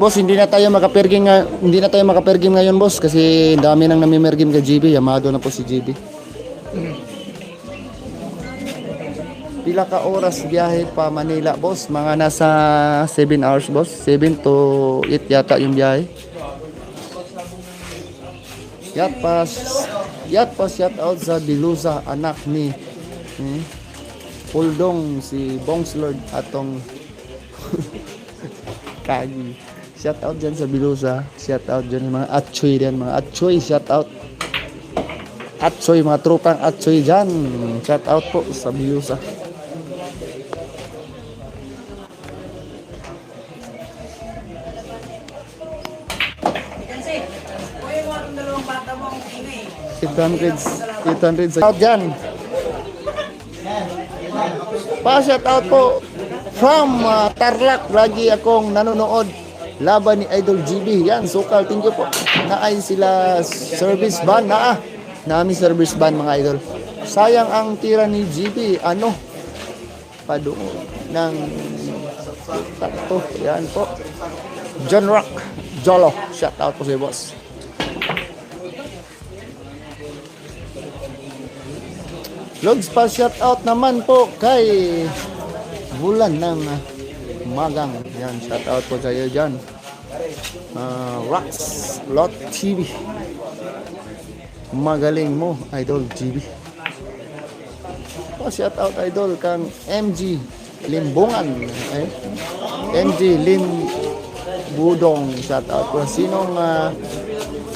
Boss, hindi na tayo makapergim ngayon, boss, kasi dami nang namimergim kay GB. Yamado na po si GB. Pila ka oras biyahe pa Manila, boss? Mga nasa 7 hours, boss. 7 to 8 yata yung biyahe. Yat pa shout out sa Dilusa, anak ni Puldong, si Bongs Lord atong Kagi. Shout out dyan sa Bilusa. Shout out dyan mga Atchoy dyan. Mga Atchoy, shout out. Atchoy, mga tropang Atchoy dyan. Shout out po sa Bilusa. $800 out dyan. Pa-shout out po from Tarlac. Lagi akong nanonood laban ni Idol GB. Yan, sukal, thank you po. Naay sila service van. Naami service van mga idol. Sayang ang tira ni GB. Ano? Padoon ng takto. Yan po. John Rock Jolo. Shout out po sa boss. Logs pa shout out naman po kay Bulan ng Magang. Yan, shout out po sa iyo dyan. Rox Lot TV. Magaling mo, Idol GB. Shout out Idol kang MG Limbungan. MG Limbudong. Shout out po. Sinong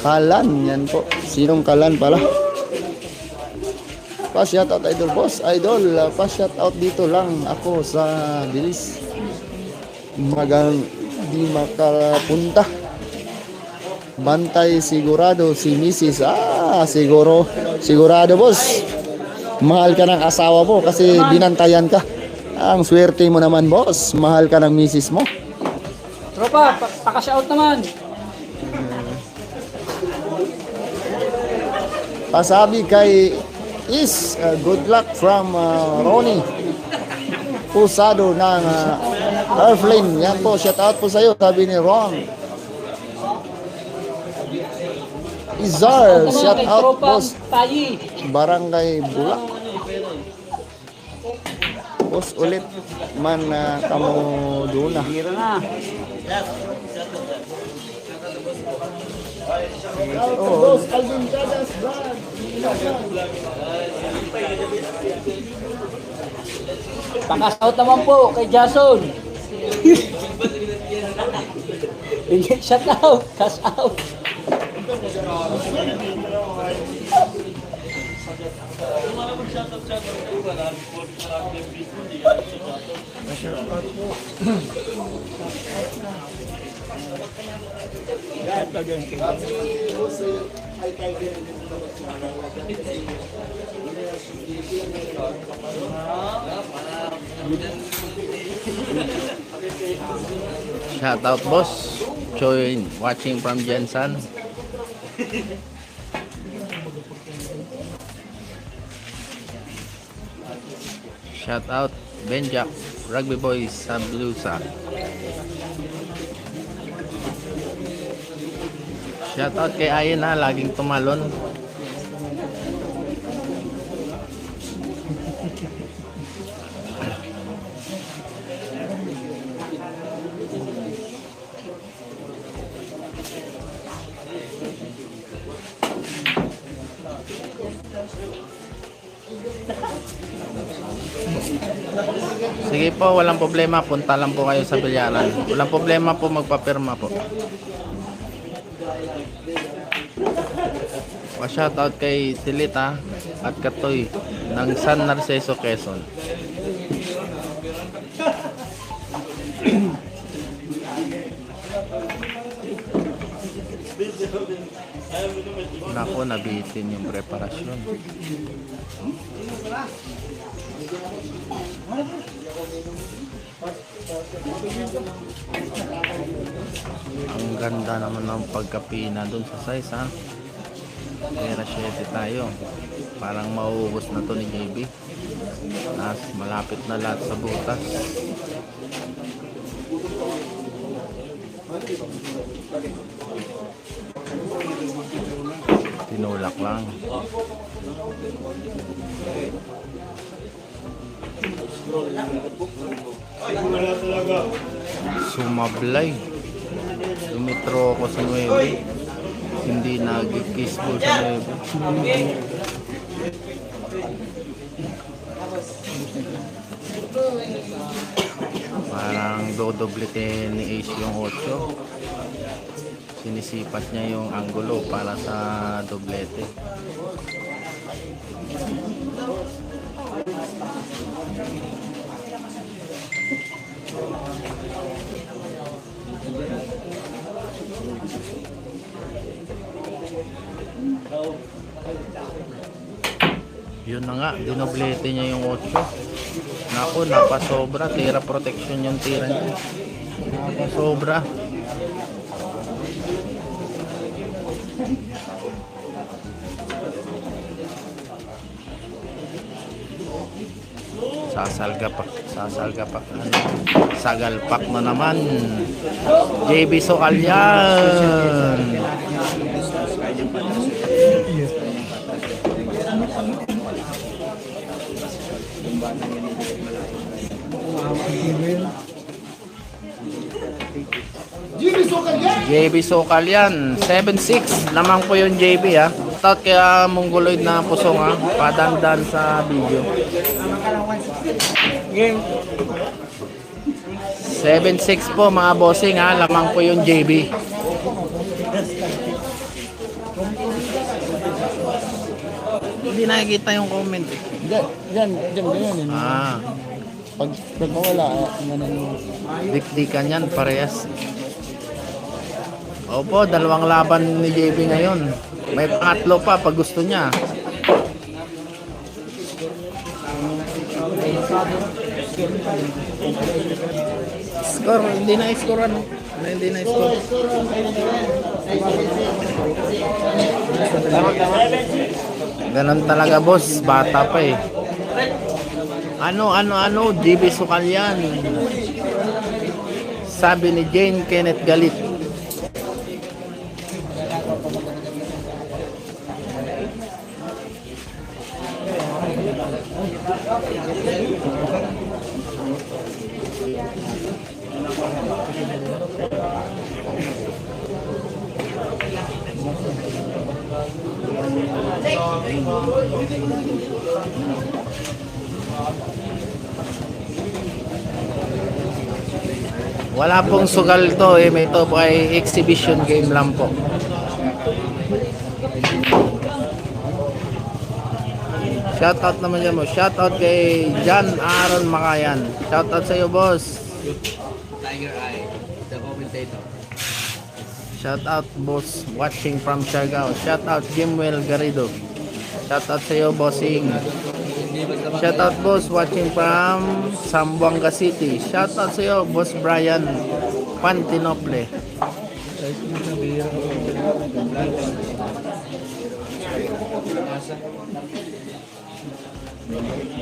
Kalan? Yan po. Sinong Kalan pala? Pa-shout out Idol boss. Idol, pa-shout out dito lang ako sa Bilis. Magang di makapunta. Bantay sigurado si Mrs. Sigurado boss. Mahal ka ng asawa mo kasi binantayan ka. Ang swerte mo naman boss. Mahal ka ng Mrs. mo. Tropa, paka-shout naman. Pasabi kay good luck from Ronnie Pusado ng Earthlane. Yan po, shout out po sa iyo, sabi ni Ron. Izar, shout out boss. Barangay Bulak. Boss ulit man kamo doon na. Oh, Alvin Dadas vlog. Paka-shout naman po kay Jason. Shout out, cash out. Shout out boss. Join watching from Jensen. Shout out Benjak Rugby Boys sa Blusa. Shout out kay Ayen na laging tumalon. Sige po, walang problema. Punta lang po kayo sa bilyaran. Walang problema po, magpapirma po. Pa-shoutout kay Tilita at Katoy ng San Narciso, Quezon. Nako, nabitin yung preparasyon. Ang ganda naman ng pagkapina dun sa size, ha? Pera 7 tayo. Parang mauubos na to ni JB. Malapit na lahat sa butas. Tinulak lang. Sumablay. Lumitro ako sa 9. Hindi nag-kiss ball sa 9. Parang dodoblitin ni Ace yung 8. Sinisipat niya yung anggulo para sa doblete. Yun na nga, dinoblete niya yung 8. Naku, napasobra. Tira protection yung tira niya. Napasobra. Sasalgapak. Sagalpak na naman. JB Sokalyan. JB Sokalyan 7-6 lamang po yung JB ha. Shoutout kaya Mongoloid na pusong ha. Padandan sa video. 7-6 po mga bossing ha. Lamang po yung JB. Hindi nakikita yung comment eh. Yan. Ah, Pag mawala, dikdikan yan parehas. Opo, dalawang laban ni JB ngayon. May pangatlo pa pag gusto niya. Score, hindi na i-score ano? Hindi na i-score. Ganun talaga boss, bata pa eh. Ano, JB Sokalyan. Sabi ni Jane Kenneth Galit. Wala pong sugal to eh, ito po ay exhibition game lang po. Shoutout naman dyan mo. Shoutout kay John Aaron Makayan. Shoutout sa iyo boss. Tiger Eye, the commentator. Shoutout boss watching from Siargao. Shoutout Jimwell Garrido. Shoutout sa iyo bossing. Shoutout boss watching from Zamboanga City. Shoutout sa iyo boss Brian Pantinople.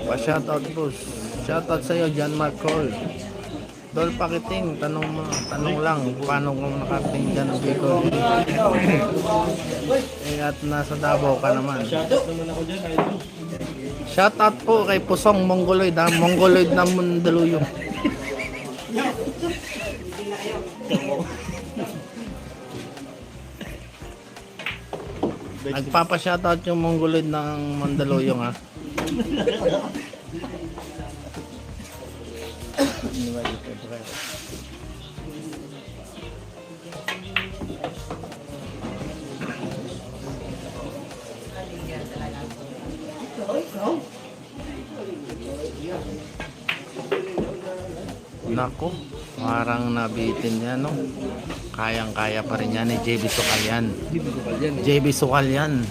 Pa-shoutout boss. Shoutout sa iyo John Marcol. Dol Pakiting, tanong lang paano kung nakating dyan ng Bicol. At nasa Davao ka naman. Shoutout po kay Pusong Mongoloid ha. Mongoloid na Mandaluyong. Nagpapa-shoutout yung Mongoloid ng Mandaluyong ha. Nako, parang nabitin niya no. Kayang-kaya pa rin yan ni JB Sokalyan. JB Sokalyan.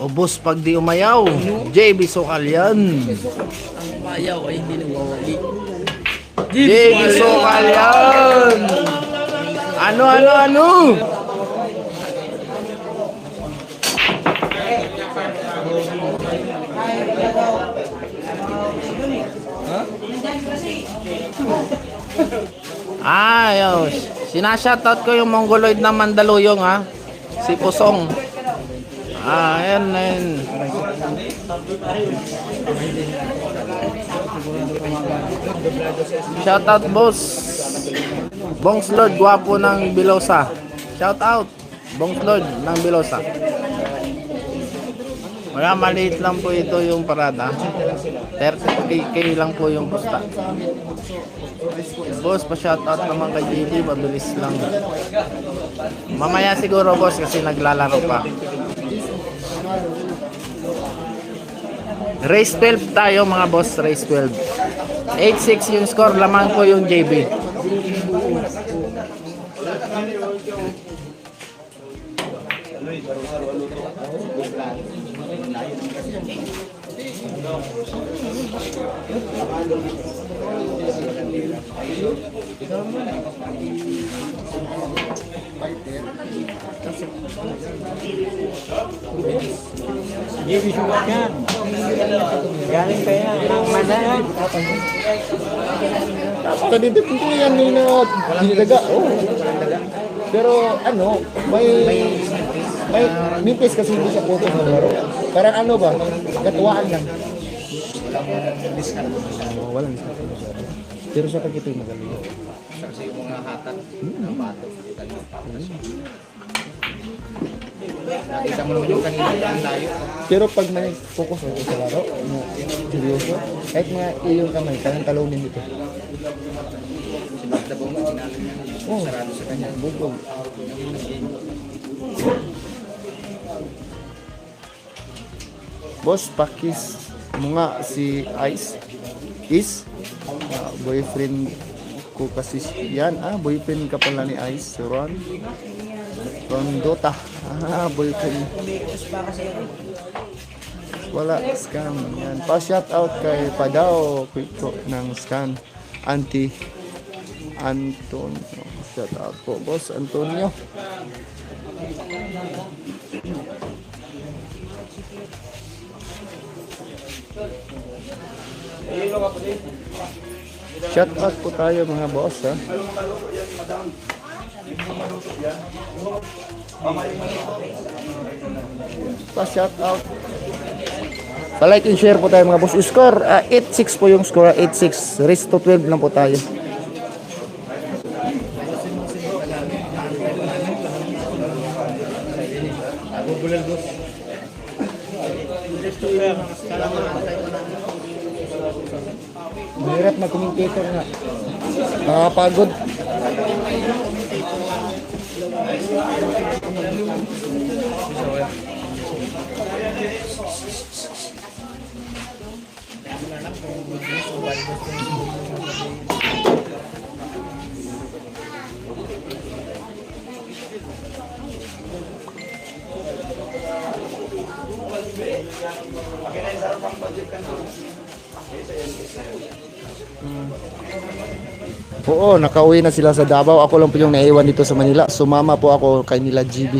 Ubos pag di umayaw. JB Sokalyan. Ang payaw ay hindi nagwawagi. JB Sokalyan. Ano? Yo. Sinashoutout ko yung Mongoloid na Mandaluyong ha. Si Pusong. Ayan. Shoutout boss. Bongs Lord, gwapo ng Bilosa. Shoutout. Bongs Lord ng Bilosa. Wala, maliit lang po ito yung parada. 30k lang po yung pusta. Boss, pa-shoutout naman kay JD, mabilis lang. Mamaya siguro boss kasi naglalaro pa. Race 12 tayo mga boss, race 12. 8-6 yung score, lamang po yung JB. Galing pa yan. Ang manaan. Kadito po yan ninot. Dinidaga. Oh. Pero ano, may nipis kasi hindi siya photo ng laro. Parang ano ba? Katuwaan lang. Walang isa. Pero sa pagkito yung magaling. Kasi yung mga hatak ng bato. Nakita mo naman yung kanina ang layo. Pero pag may focus mo sa laro, seryoso, kahit mga iyong kamay, kayang talunin dito. Si Magda po mo, sinabi niya. Oh, Sarado sa kanya. bugog. Boss, pakis mo nga si Ice. Boyfriend ko kasi yan. Boyfriend ka pala ni Ice. Ron Dota. Boyfriend. Wala, scam. Yan. Pa-shout out kay Padao Kwiko ng scan. Auntie Antonio. Shout out po, Boss Antonio. Shout out po tayo mga boss ha. Pa-shout out. Pa-like and share po tayo mga boss. Score 8-6 po yung score, 8-6. Race to 12 lang po tayo. Mahirap mag-commentator nga. Nakakapagod. Oo, nakauwi na sila sa Davao. Ako lang po yung naiwan dito sa Manila. Sumama po ako kay nila GB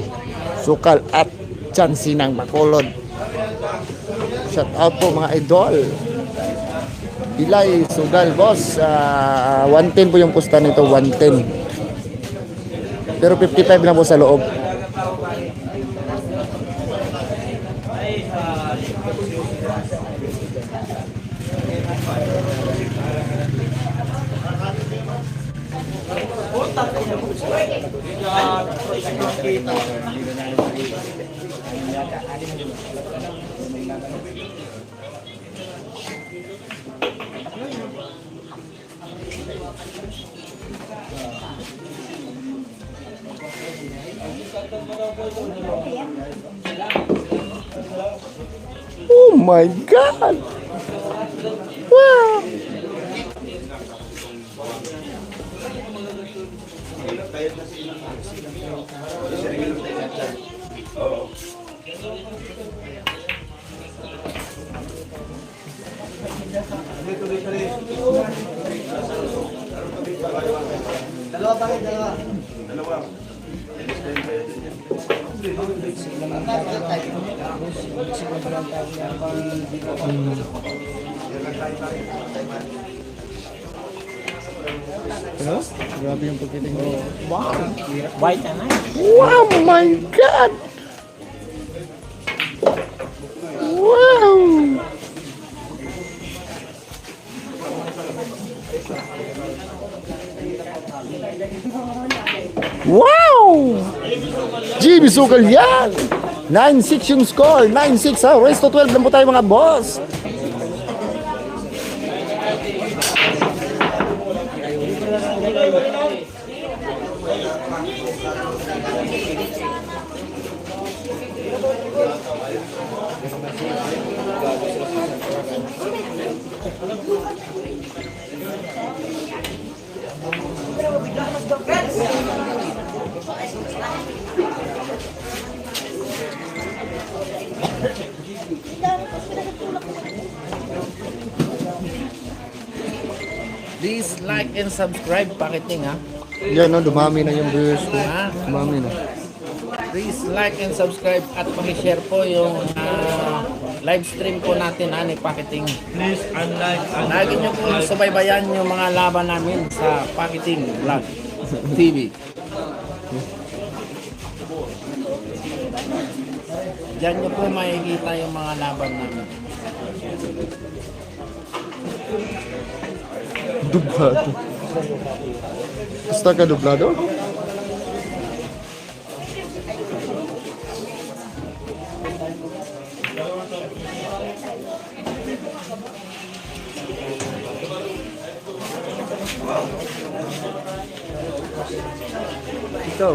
Sukal at Chansinang Bacolod. Shout out po mga idol. Pilay Sugal, boss. 110 po yung pusta nito, 110. Pero 55 lang po sa loob. Oh my God! Wow! Ano? Grabe yung pagkiting mo. White and nice. Wow, my God! Wow! Wow! GB Sukal yan! 9-6 yung score. 9-6 ha. Race to 12 lang po tayo mga boss. Please like and subscribe, Pakiting ha. Yan no, dumami na yung viewers ko. Ha? Dumami na. Please like and subscribe at paki-share po yung live stream po natin ha, ni Pakiting. Please unlike Lagi nyo po subaybayan yung mga laban namin sa Pakiting Vlog TV. Diyan nyo po makikita yung mga laban namin. Dublado. Basta ka dublado? Ikaw.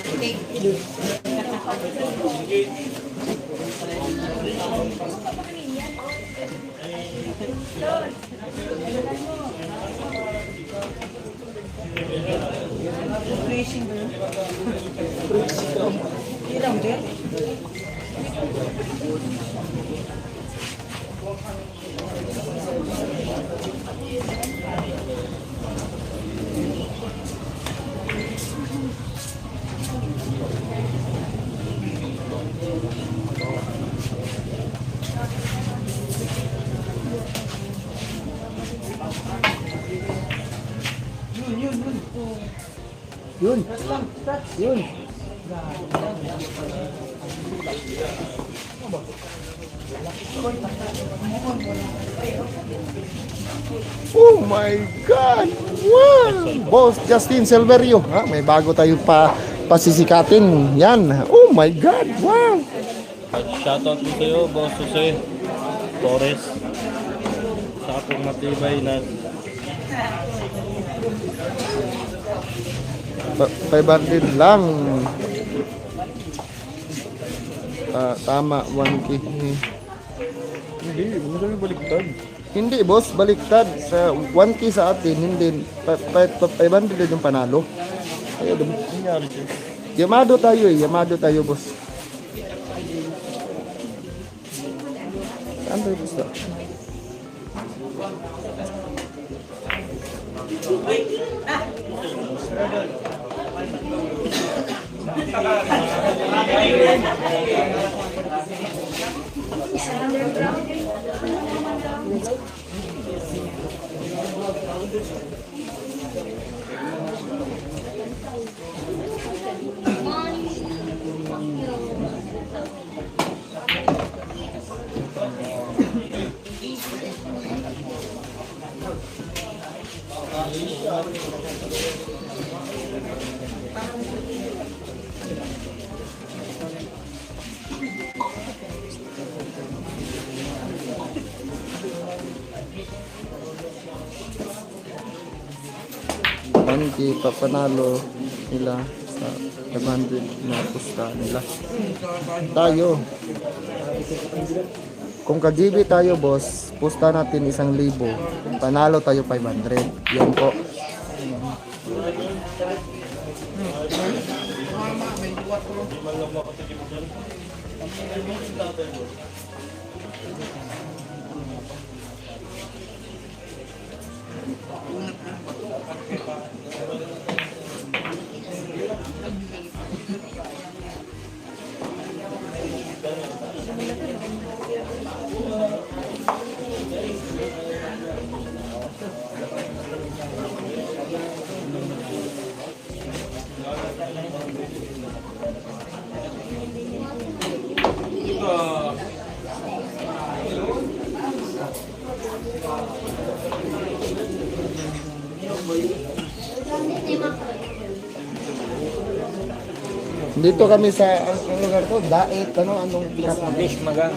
Sige. Yun. Yun. Oh my God! Wow! Boss Justin Silverio, ha? May bago tayo pasisikatin. Yan. Oh my God! Wow! Shoutout po sa'yo, Boss Jose Torres. Sa akong matibay na 500 lang. Tama, 1K. Hindi, mo sabi baliktad. Hindi, boss, baliktad. Sa 1K sa atin, hindi. 500 din yung panalo. Ayaw, nangyari siya. Yamado tayo eh. Yamado tayo, boss. Saan tayo, boss? Hindi papanalo nila sa 500 na pusta nila. Tayo. Kung kagibi tayo, boss, pusta natin 1,000. Panalo tayo 500. Yan po. Dito kami sa ang lugar ko, Daet, anong Bilas Magan,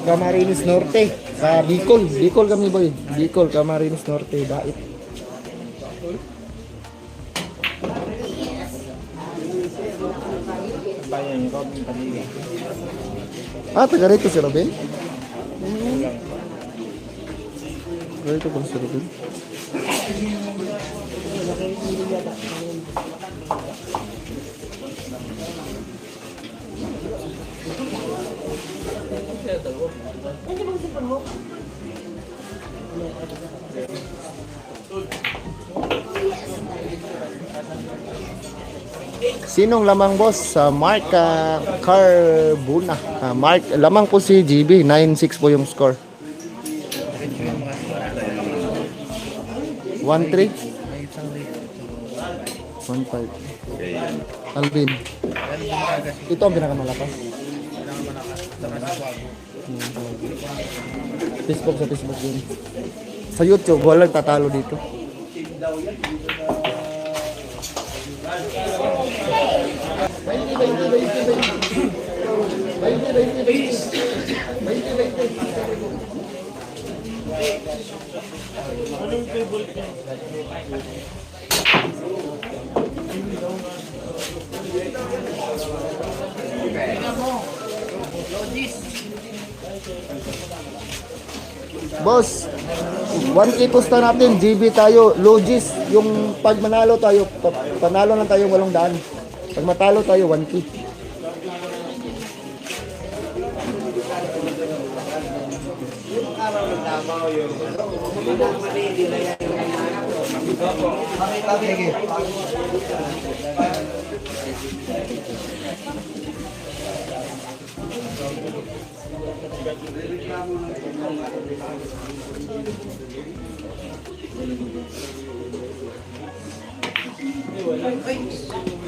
Camarines Norte. Sa Bicol kami boy. Bicol, Camarines Norte, Daet. Taga rito si Robin? Taga rito ba si Robin? Sinong lamang boss? Mark Carbuna. Mark, lamang po si GB. 9-6 po yung score. 1-3. 1-5. Alvin. Ito ang pinakamalakas. Facebook sa Facebook yun. Sa YouTube, walang tatalo dito. Boss, 1K pusta natin, GB tayo, Logis, yung pag manalo tayo, panalo lang tayo 800. Pag matalo tayo, 1K.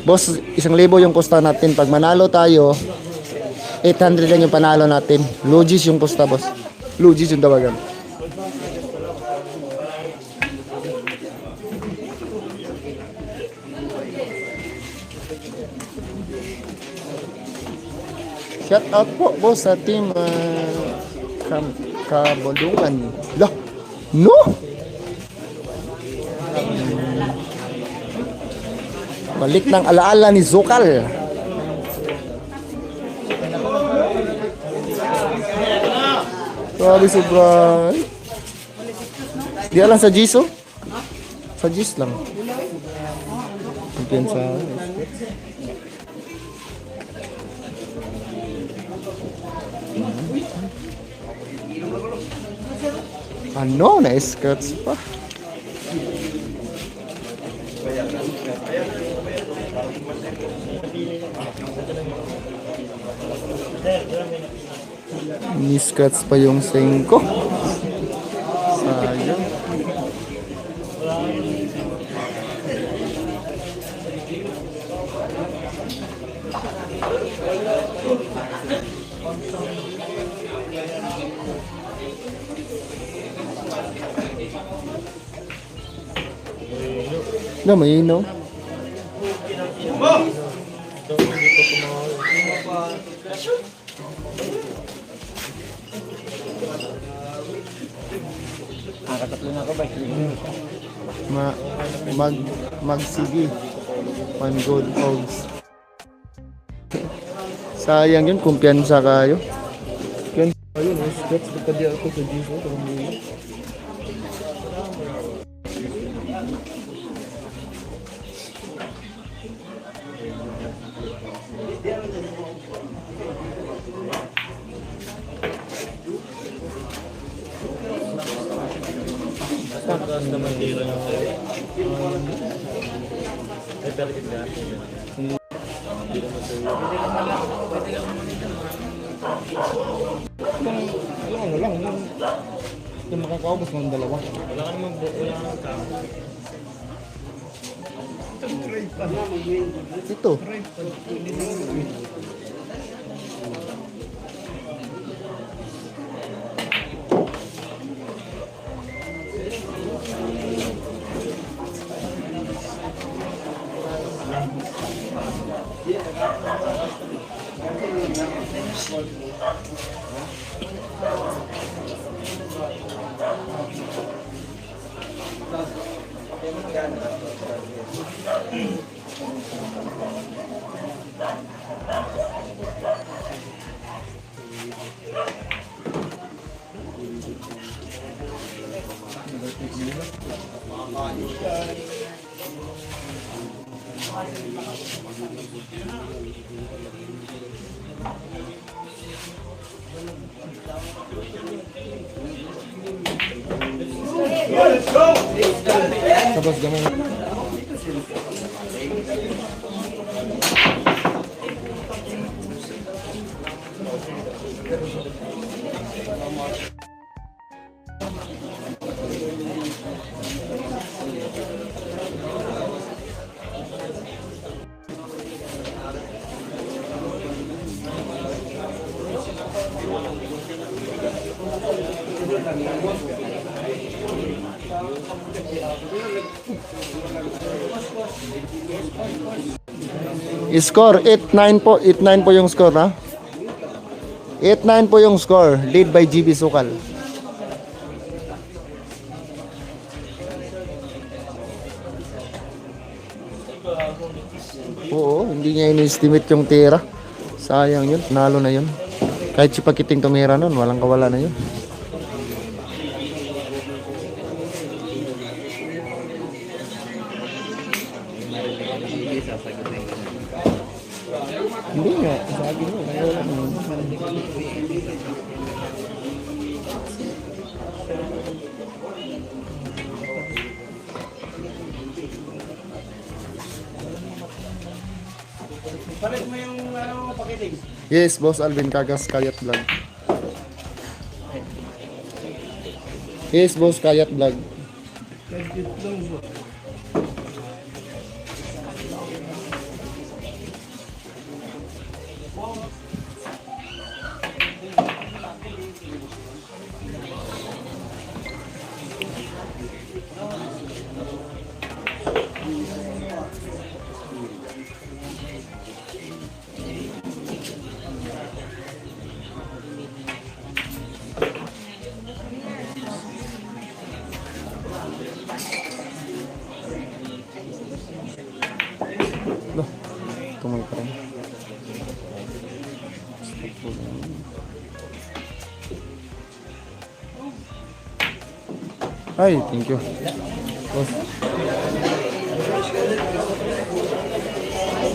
Boss, 1,000 yung pusta natin. Pag manalo tayo, 800 lang yung panalo natin. Logis yung pusta, boss. Logis yung tawagan. Shout out po, boss, sa team Kabulungan. Lah, no? Balik ng alaala ni Zokal. Grabe sobra. Di alam sa Jiso? Sa Jis lang. Kumpiyansa. Ano? Na-skirts pa. Ni-skirts pa yung 5. Sayang. Na may no. Magsigi. One good hogs. Sayang yun, kumpiyansa kayo. Kumpiyansa kayo, no? Sketch, baka di ako sa Jiso. Ano lang, yung makakaubos ng dalawa. Ito. Tapos gamay. Score 8-9 po. 8-9 po yung score, ha? 8-9 po yung score. Lead by GB Sukal. Oo, hindi niya in-estimate yung tira. Sayang yun. Nalo na yun. Kahit si Pakiting tumira nun, walang kawala na yun. Hindi nga, sabi mo, kaya wala naman. Palit mo yung pakiting. Yes, Boss Alvin Kagas, Kayat Vlog. Yes, Boss Kayat Vlog. Tumoy pa rin. Ay, thank you. Boss.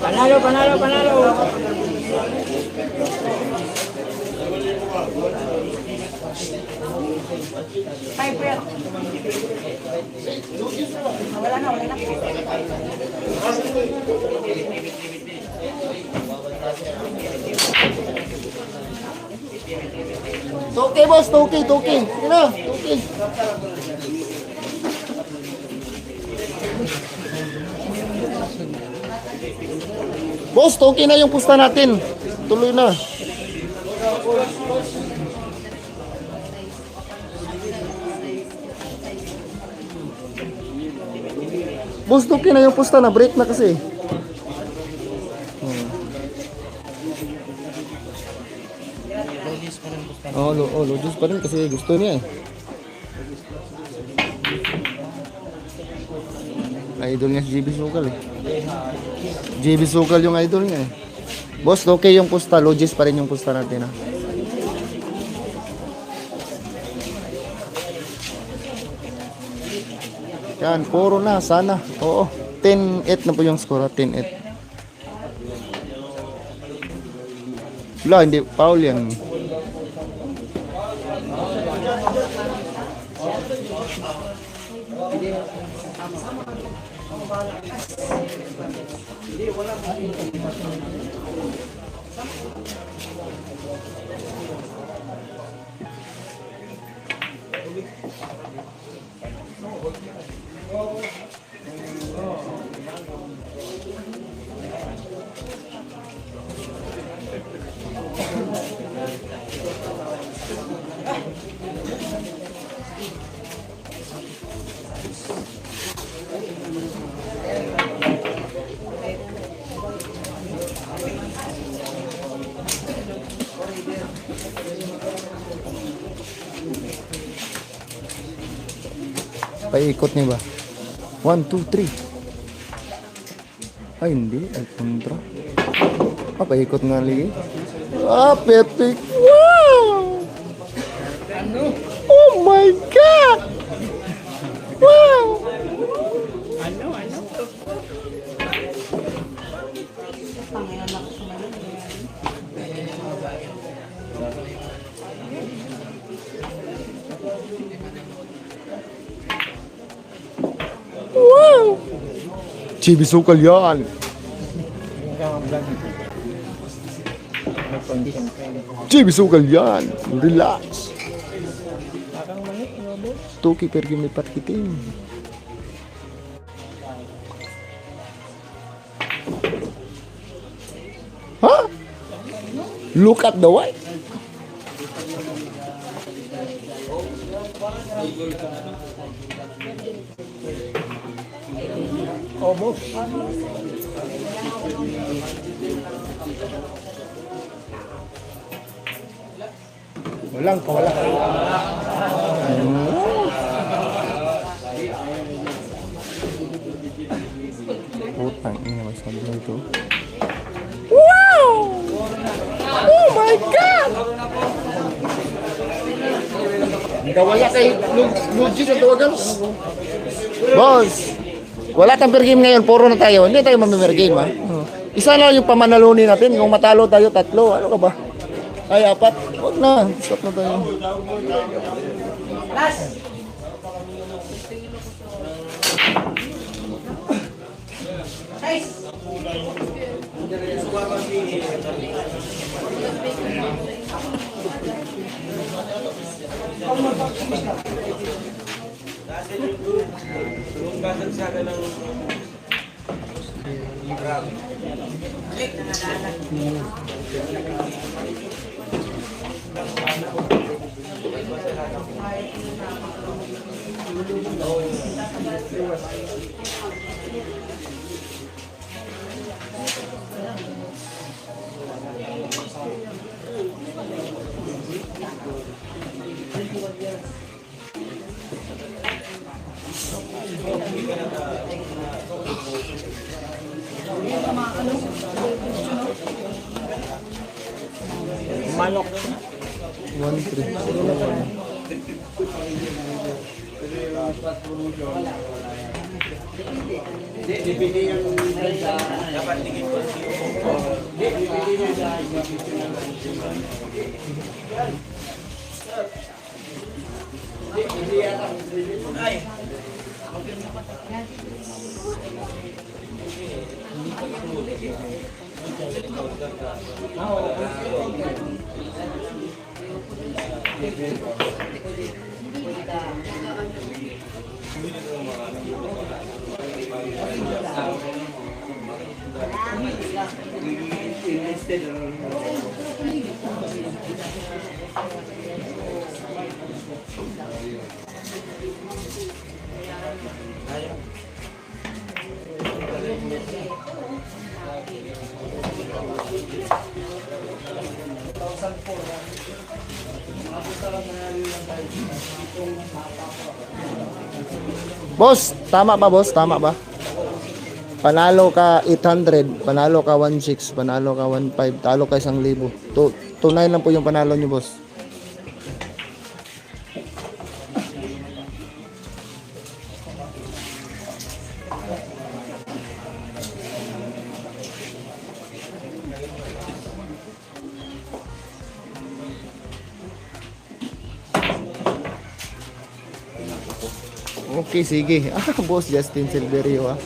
Panalo, panalo, panalo. Piper. Wala na, wala na. Toke, boss, toke. Sige na, toke. Boss, toke na yung pusta natin. Tuloy na. Boss, toke na yung pusta na. Break na kasi. Logis pa rin kasi gusto niya eh. Idol niya si JB Sukal eh. JB Sukal yung idol niya eh. Boss, okay yung pusta. Logis pa rin yung pusta natin, ha. Yan, puro na. Sana. Oo. 10-8 na po yung score. 10-8. Wala, hindi. Foul yan. Paikot niya ba? 1, 2, 3. Ay, hindi. Ay, kontra. Ah, paikot nga lagi. Ah, Pepe. Wow! Oh my God! Wow! Wow! Chibi sukal yan. Chibi sukal yan. Relax. Tuki pergi may partitin. Huh? Look at the white. Walang kawala. Putang ina, may sabi na ito. Wow! Oh my God! Kawala kay Luigi sa tawagan. Boss! Wala tayong per game ngayon, puro na tayo. Hindi tayo mamimir game, ha? Isa lang yung pamanalunin natin. Kung matalo tayo, 3. Ano ka ba? Ay, 4. Huwag na. Stop na tayo. Manok. 1,300. Boss, tama ba boss? Tama ba? Panalo ka 800, panalo ka 1,600, panalo ka 1,500, talo ka 1,000. Tunay lang po yung panalo niyo, boss. Okay, sige. Boss Justin Silverio, ah.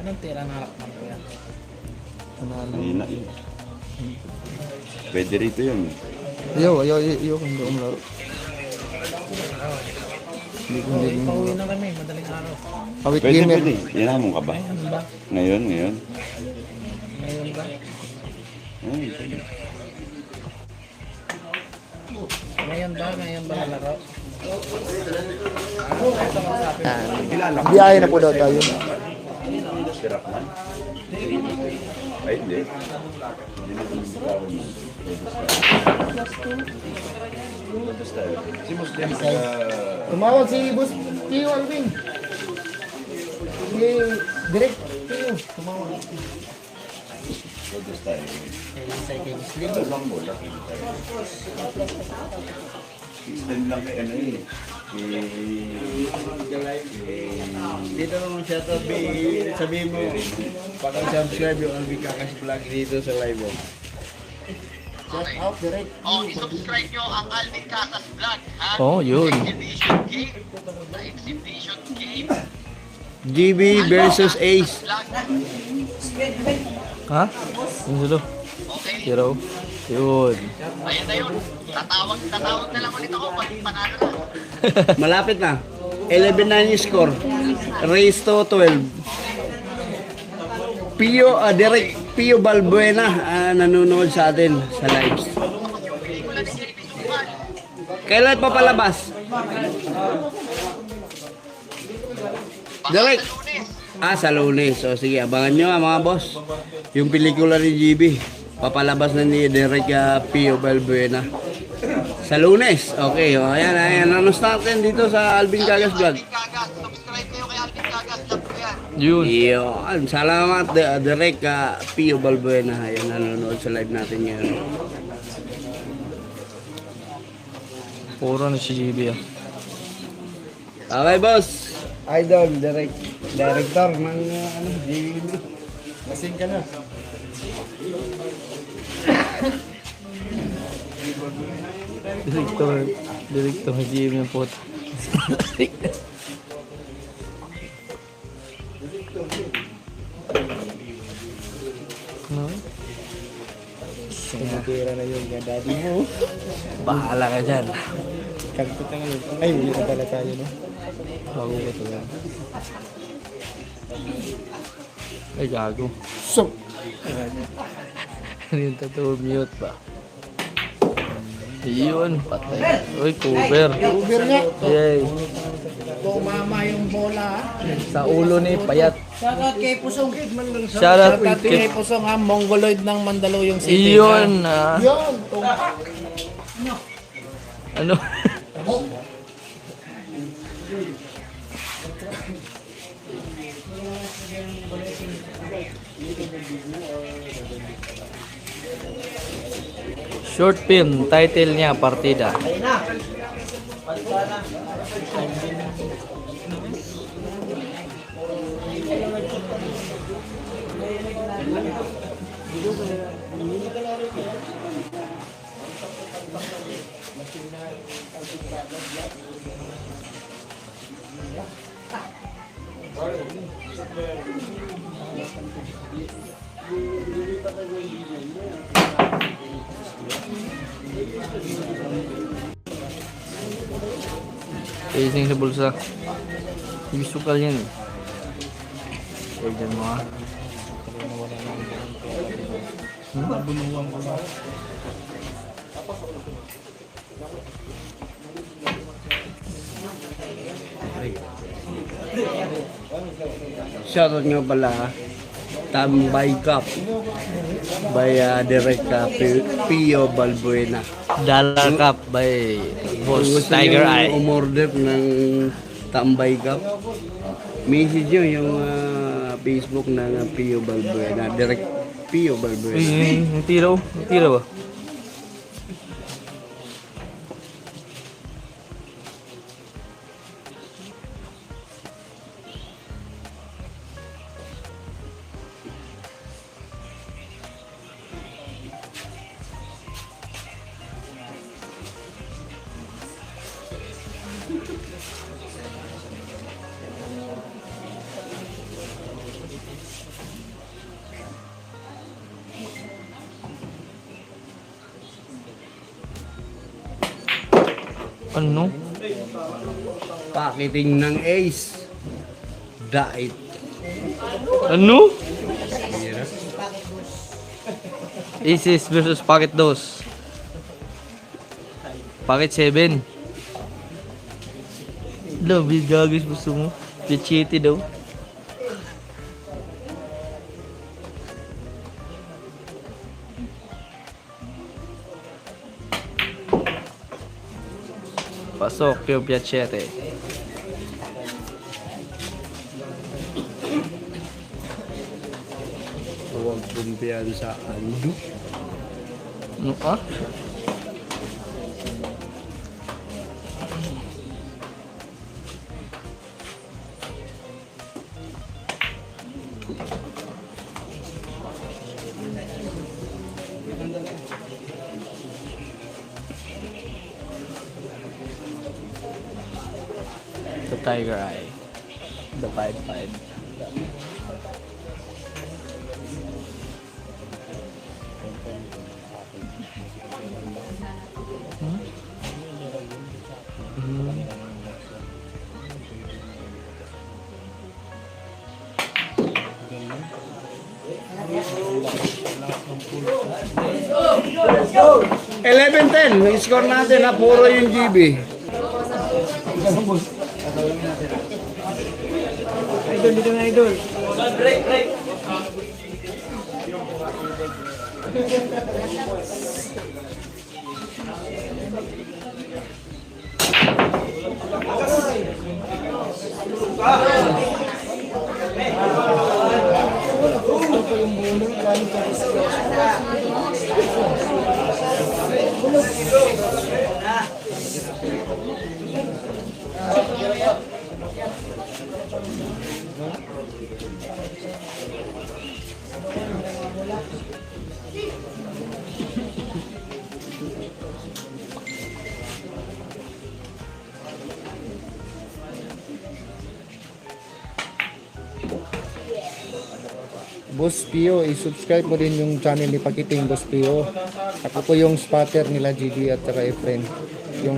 Anong tira na harap mo yan? Mahina yun. Pwede rito yun. Yo, kung doon laro. Pauwi na kami, madaling araw. Awit Pwede, gamer. pwede. Hinamon ka ba? Ano ba? Ngayon. Ngayon ba? Ay, pwede. Ngayon ba lalaro? Biyahe na po daw tayo. Sirap man. Ay, hindi. Hindi na kung tawag mo. Pwede style. Si Muslim sa... Tumawag si Boss Tio Alvin. Si Direk Tio. Tumawag. Pwede style. Ito lang mo. Extend lang kay ano eh. Dito naman siya to, sabihin mo, pag-subscribe yung Alvin Kakas Vlog dito sa live mo. Shout out Direk. Oh, i-subscribe nyo ang Alvin Casas Vlog, ha? Oh, yun. Exhibition game. Exhibition game. GB versus Ace. Vlog. Ha? Yung sulo. Okay. Zero. Yun. Ayan na yun. Tatawag na lang ulit ako pag panalo na. Malapit na. 11-9 yung score. Race to 12. Derek Pio Balbuena nanonood sa atin sa lives. Pelikula ni JP Suman. Kailan papalabas? Derek. Sa Lunes. Sa Lunes. O sige, abangan nyo mga boss. Yung pelikula ni GB. Papalabas na ni Derek Pio Balbuena. Sa Lunes. Okay, ayan. Ano natin dito sa Alvin Kagas Vlog. Alvin Cagas. Subscribe kayo kay Alvin Cagas. Love ko yan. Yun. Yun. Salamat Derek Pio Balbuena. Ayan, nanonood sa live natin ngayon. Puro na si GB ah. Okay, boss. Idol, director ng GB. Lasing ka na. Direktor ng GB ng pot. No? Tumutira na yung daddy mo. Bahala ka dyan. Kagpit na ngayon. Ay, hindi na pala tayo, no? Bago ka to yan. Ay, gago. So, Ano yung tattoo? Mute ba? Yun, patay. Uy, cover. Uber nga. Yay. Tumama yung bola, ha? Sa ulo ni Payat. Shoutout kay Pusong. Shoutout Shoutout kay... kay Pusong, ha? Mongoloid ng Mandaluyong City. Iyon. Yun. Ano? Short film, title niya Partida. Facing sa bulsa. Yung sukal yan eh. Tignan mo ah. Shoutout nga pala, Tambay Cup by Derek Pio Balbuena. Dollar Cup by Boss Gusto Tiger nyo Eye. umorder ng Tambay Cup, message nyo yung Facebook ng Pio Balbuena, Derek Pio Balbuena. Yung tiro? Yung tiro ba? Ano? Packaging ng Ace. Diet. Ano? Aces versus Pocket Dos. Pocket 7. Labi, gagawin gusto mo. Pichiti daw. Pasok yung piachete. Huwag kumpiyansa ando. Ano ka? The Tiger Eye. The 5-5. Go! 11-10. Yung score natin na puro yung GB. Idol, dito na idol. Boss Pio, i-subscribe mo din yung channel ni Pakiting, Boss Pio. Ako po yung spotter nila GB at saka Efren. Yung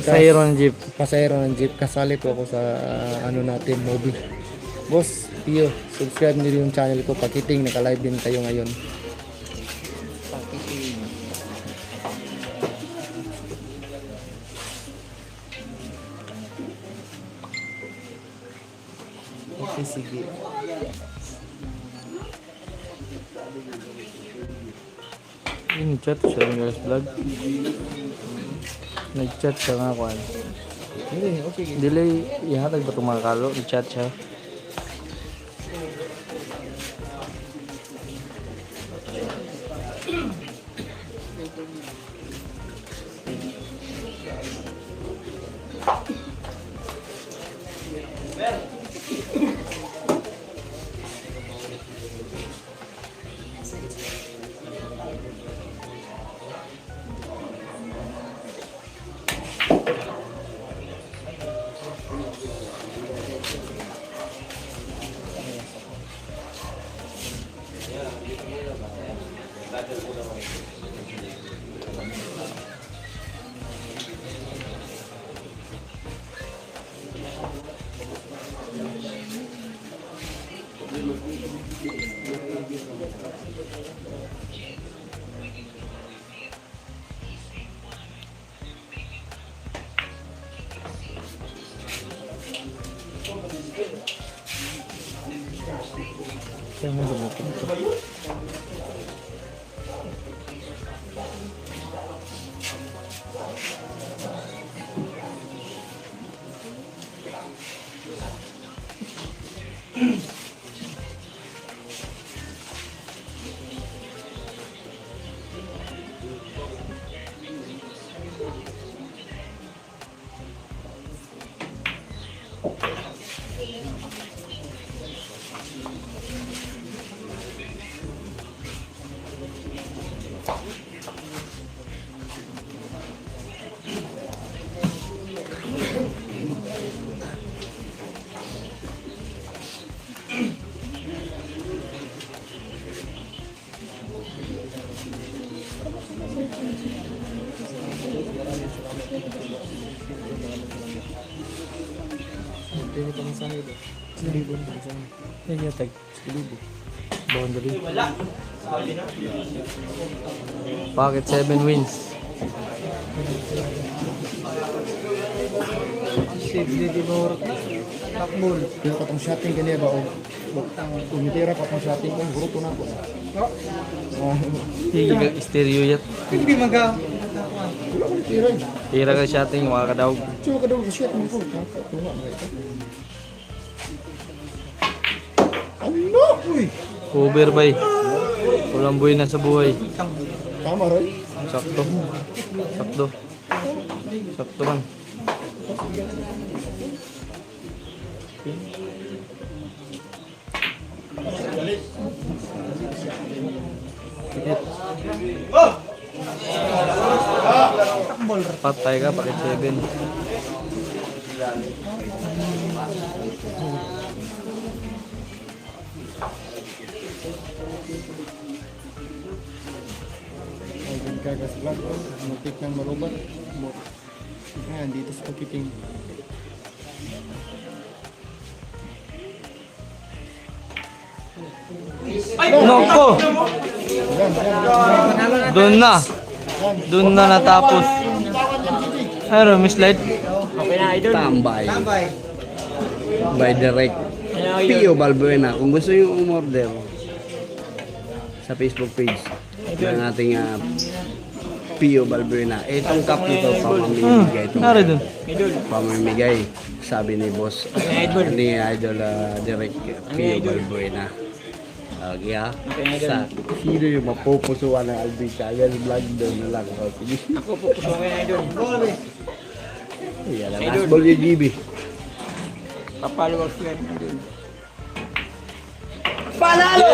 Pasahero ng jeep. pasahero ng jeep. Kasali po ako sa ano natin, movie. Boss Pio, subscribe niyo yung channel ko, Pakiting. Naka-live din kayo ngayon. Okay, sige. Nag-chat siya ng Girls Vlog. Nag-chat siya nga kung ano. Hindi, okay. Delay, ihatag ba itong mga kalo? Nag-chat siya. Kaya mo gamitin ito. Ay, yatag. Boundary. Bakit 7 wins? Yung katong shotting kaniya ba? Tumitira pa pang shotting ko. Guruto na po. Hindi stereo yat. Hindi maga. Wala ko tira. Tira ka shotting, wala ka daw. Suwa ka daw sa shot mo po. Tunga mo ito. Ano? Uy! Uber bay. Walang buhay na sa buhay. Tama rin. Sakto. Sakto. Sakto man. Patay ka, pakit 7. Ay, gagas vlog. Mutik ng marubat. Yan, dito sa pagkiting. Noko! Doon na. Doon na natapos. Ayun, Miss Light. Tambay. By direct. Pio Balbuena. Kung gusto yung umorder sa Facebook page ng ating Pio Balbuena. Itong cup nito pamamimigay. Nari doon. Pamamimigay. Sabi ni boss. Ni Idol direct Pio Balbuena. Kaya sa sino yung mapupusuan ng Alvin Chagas vlog doon na lang. Sige. Ako pupusuan kay Idol. Yan ang asbol yung GB. Papalo ko yan Idol. Panalo!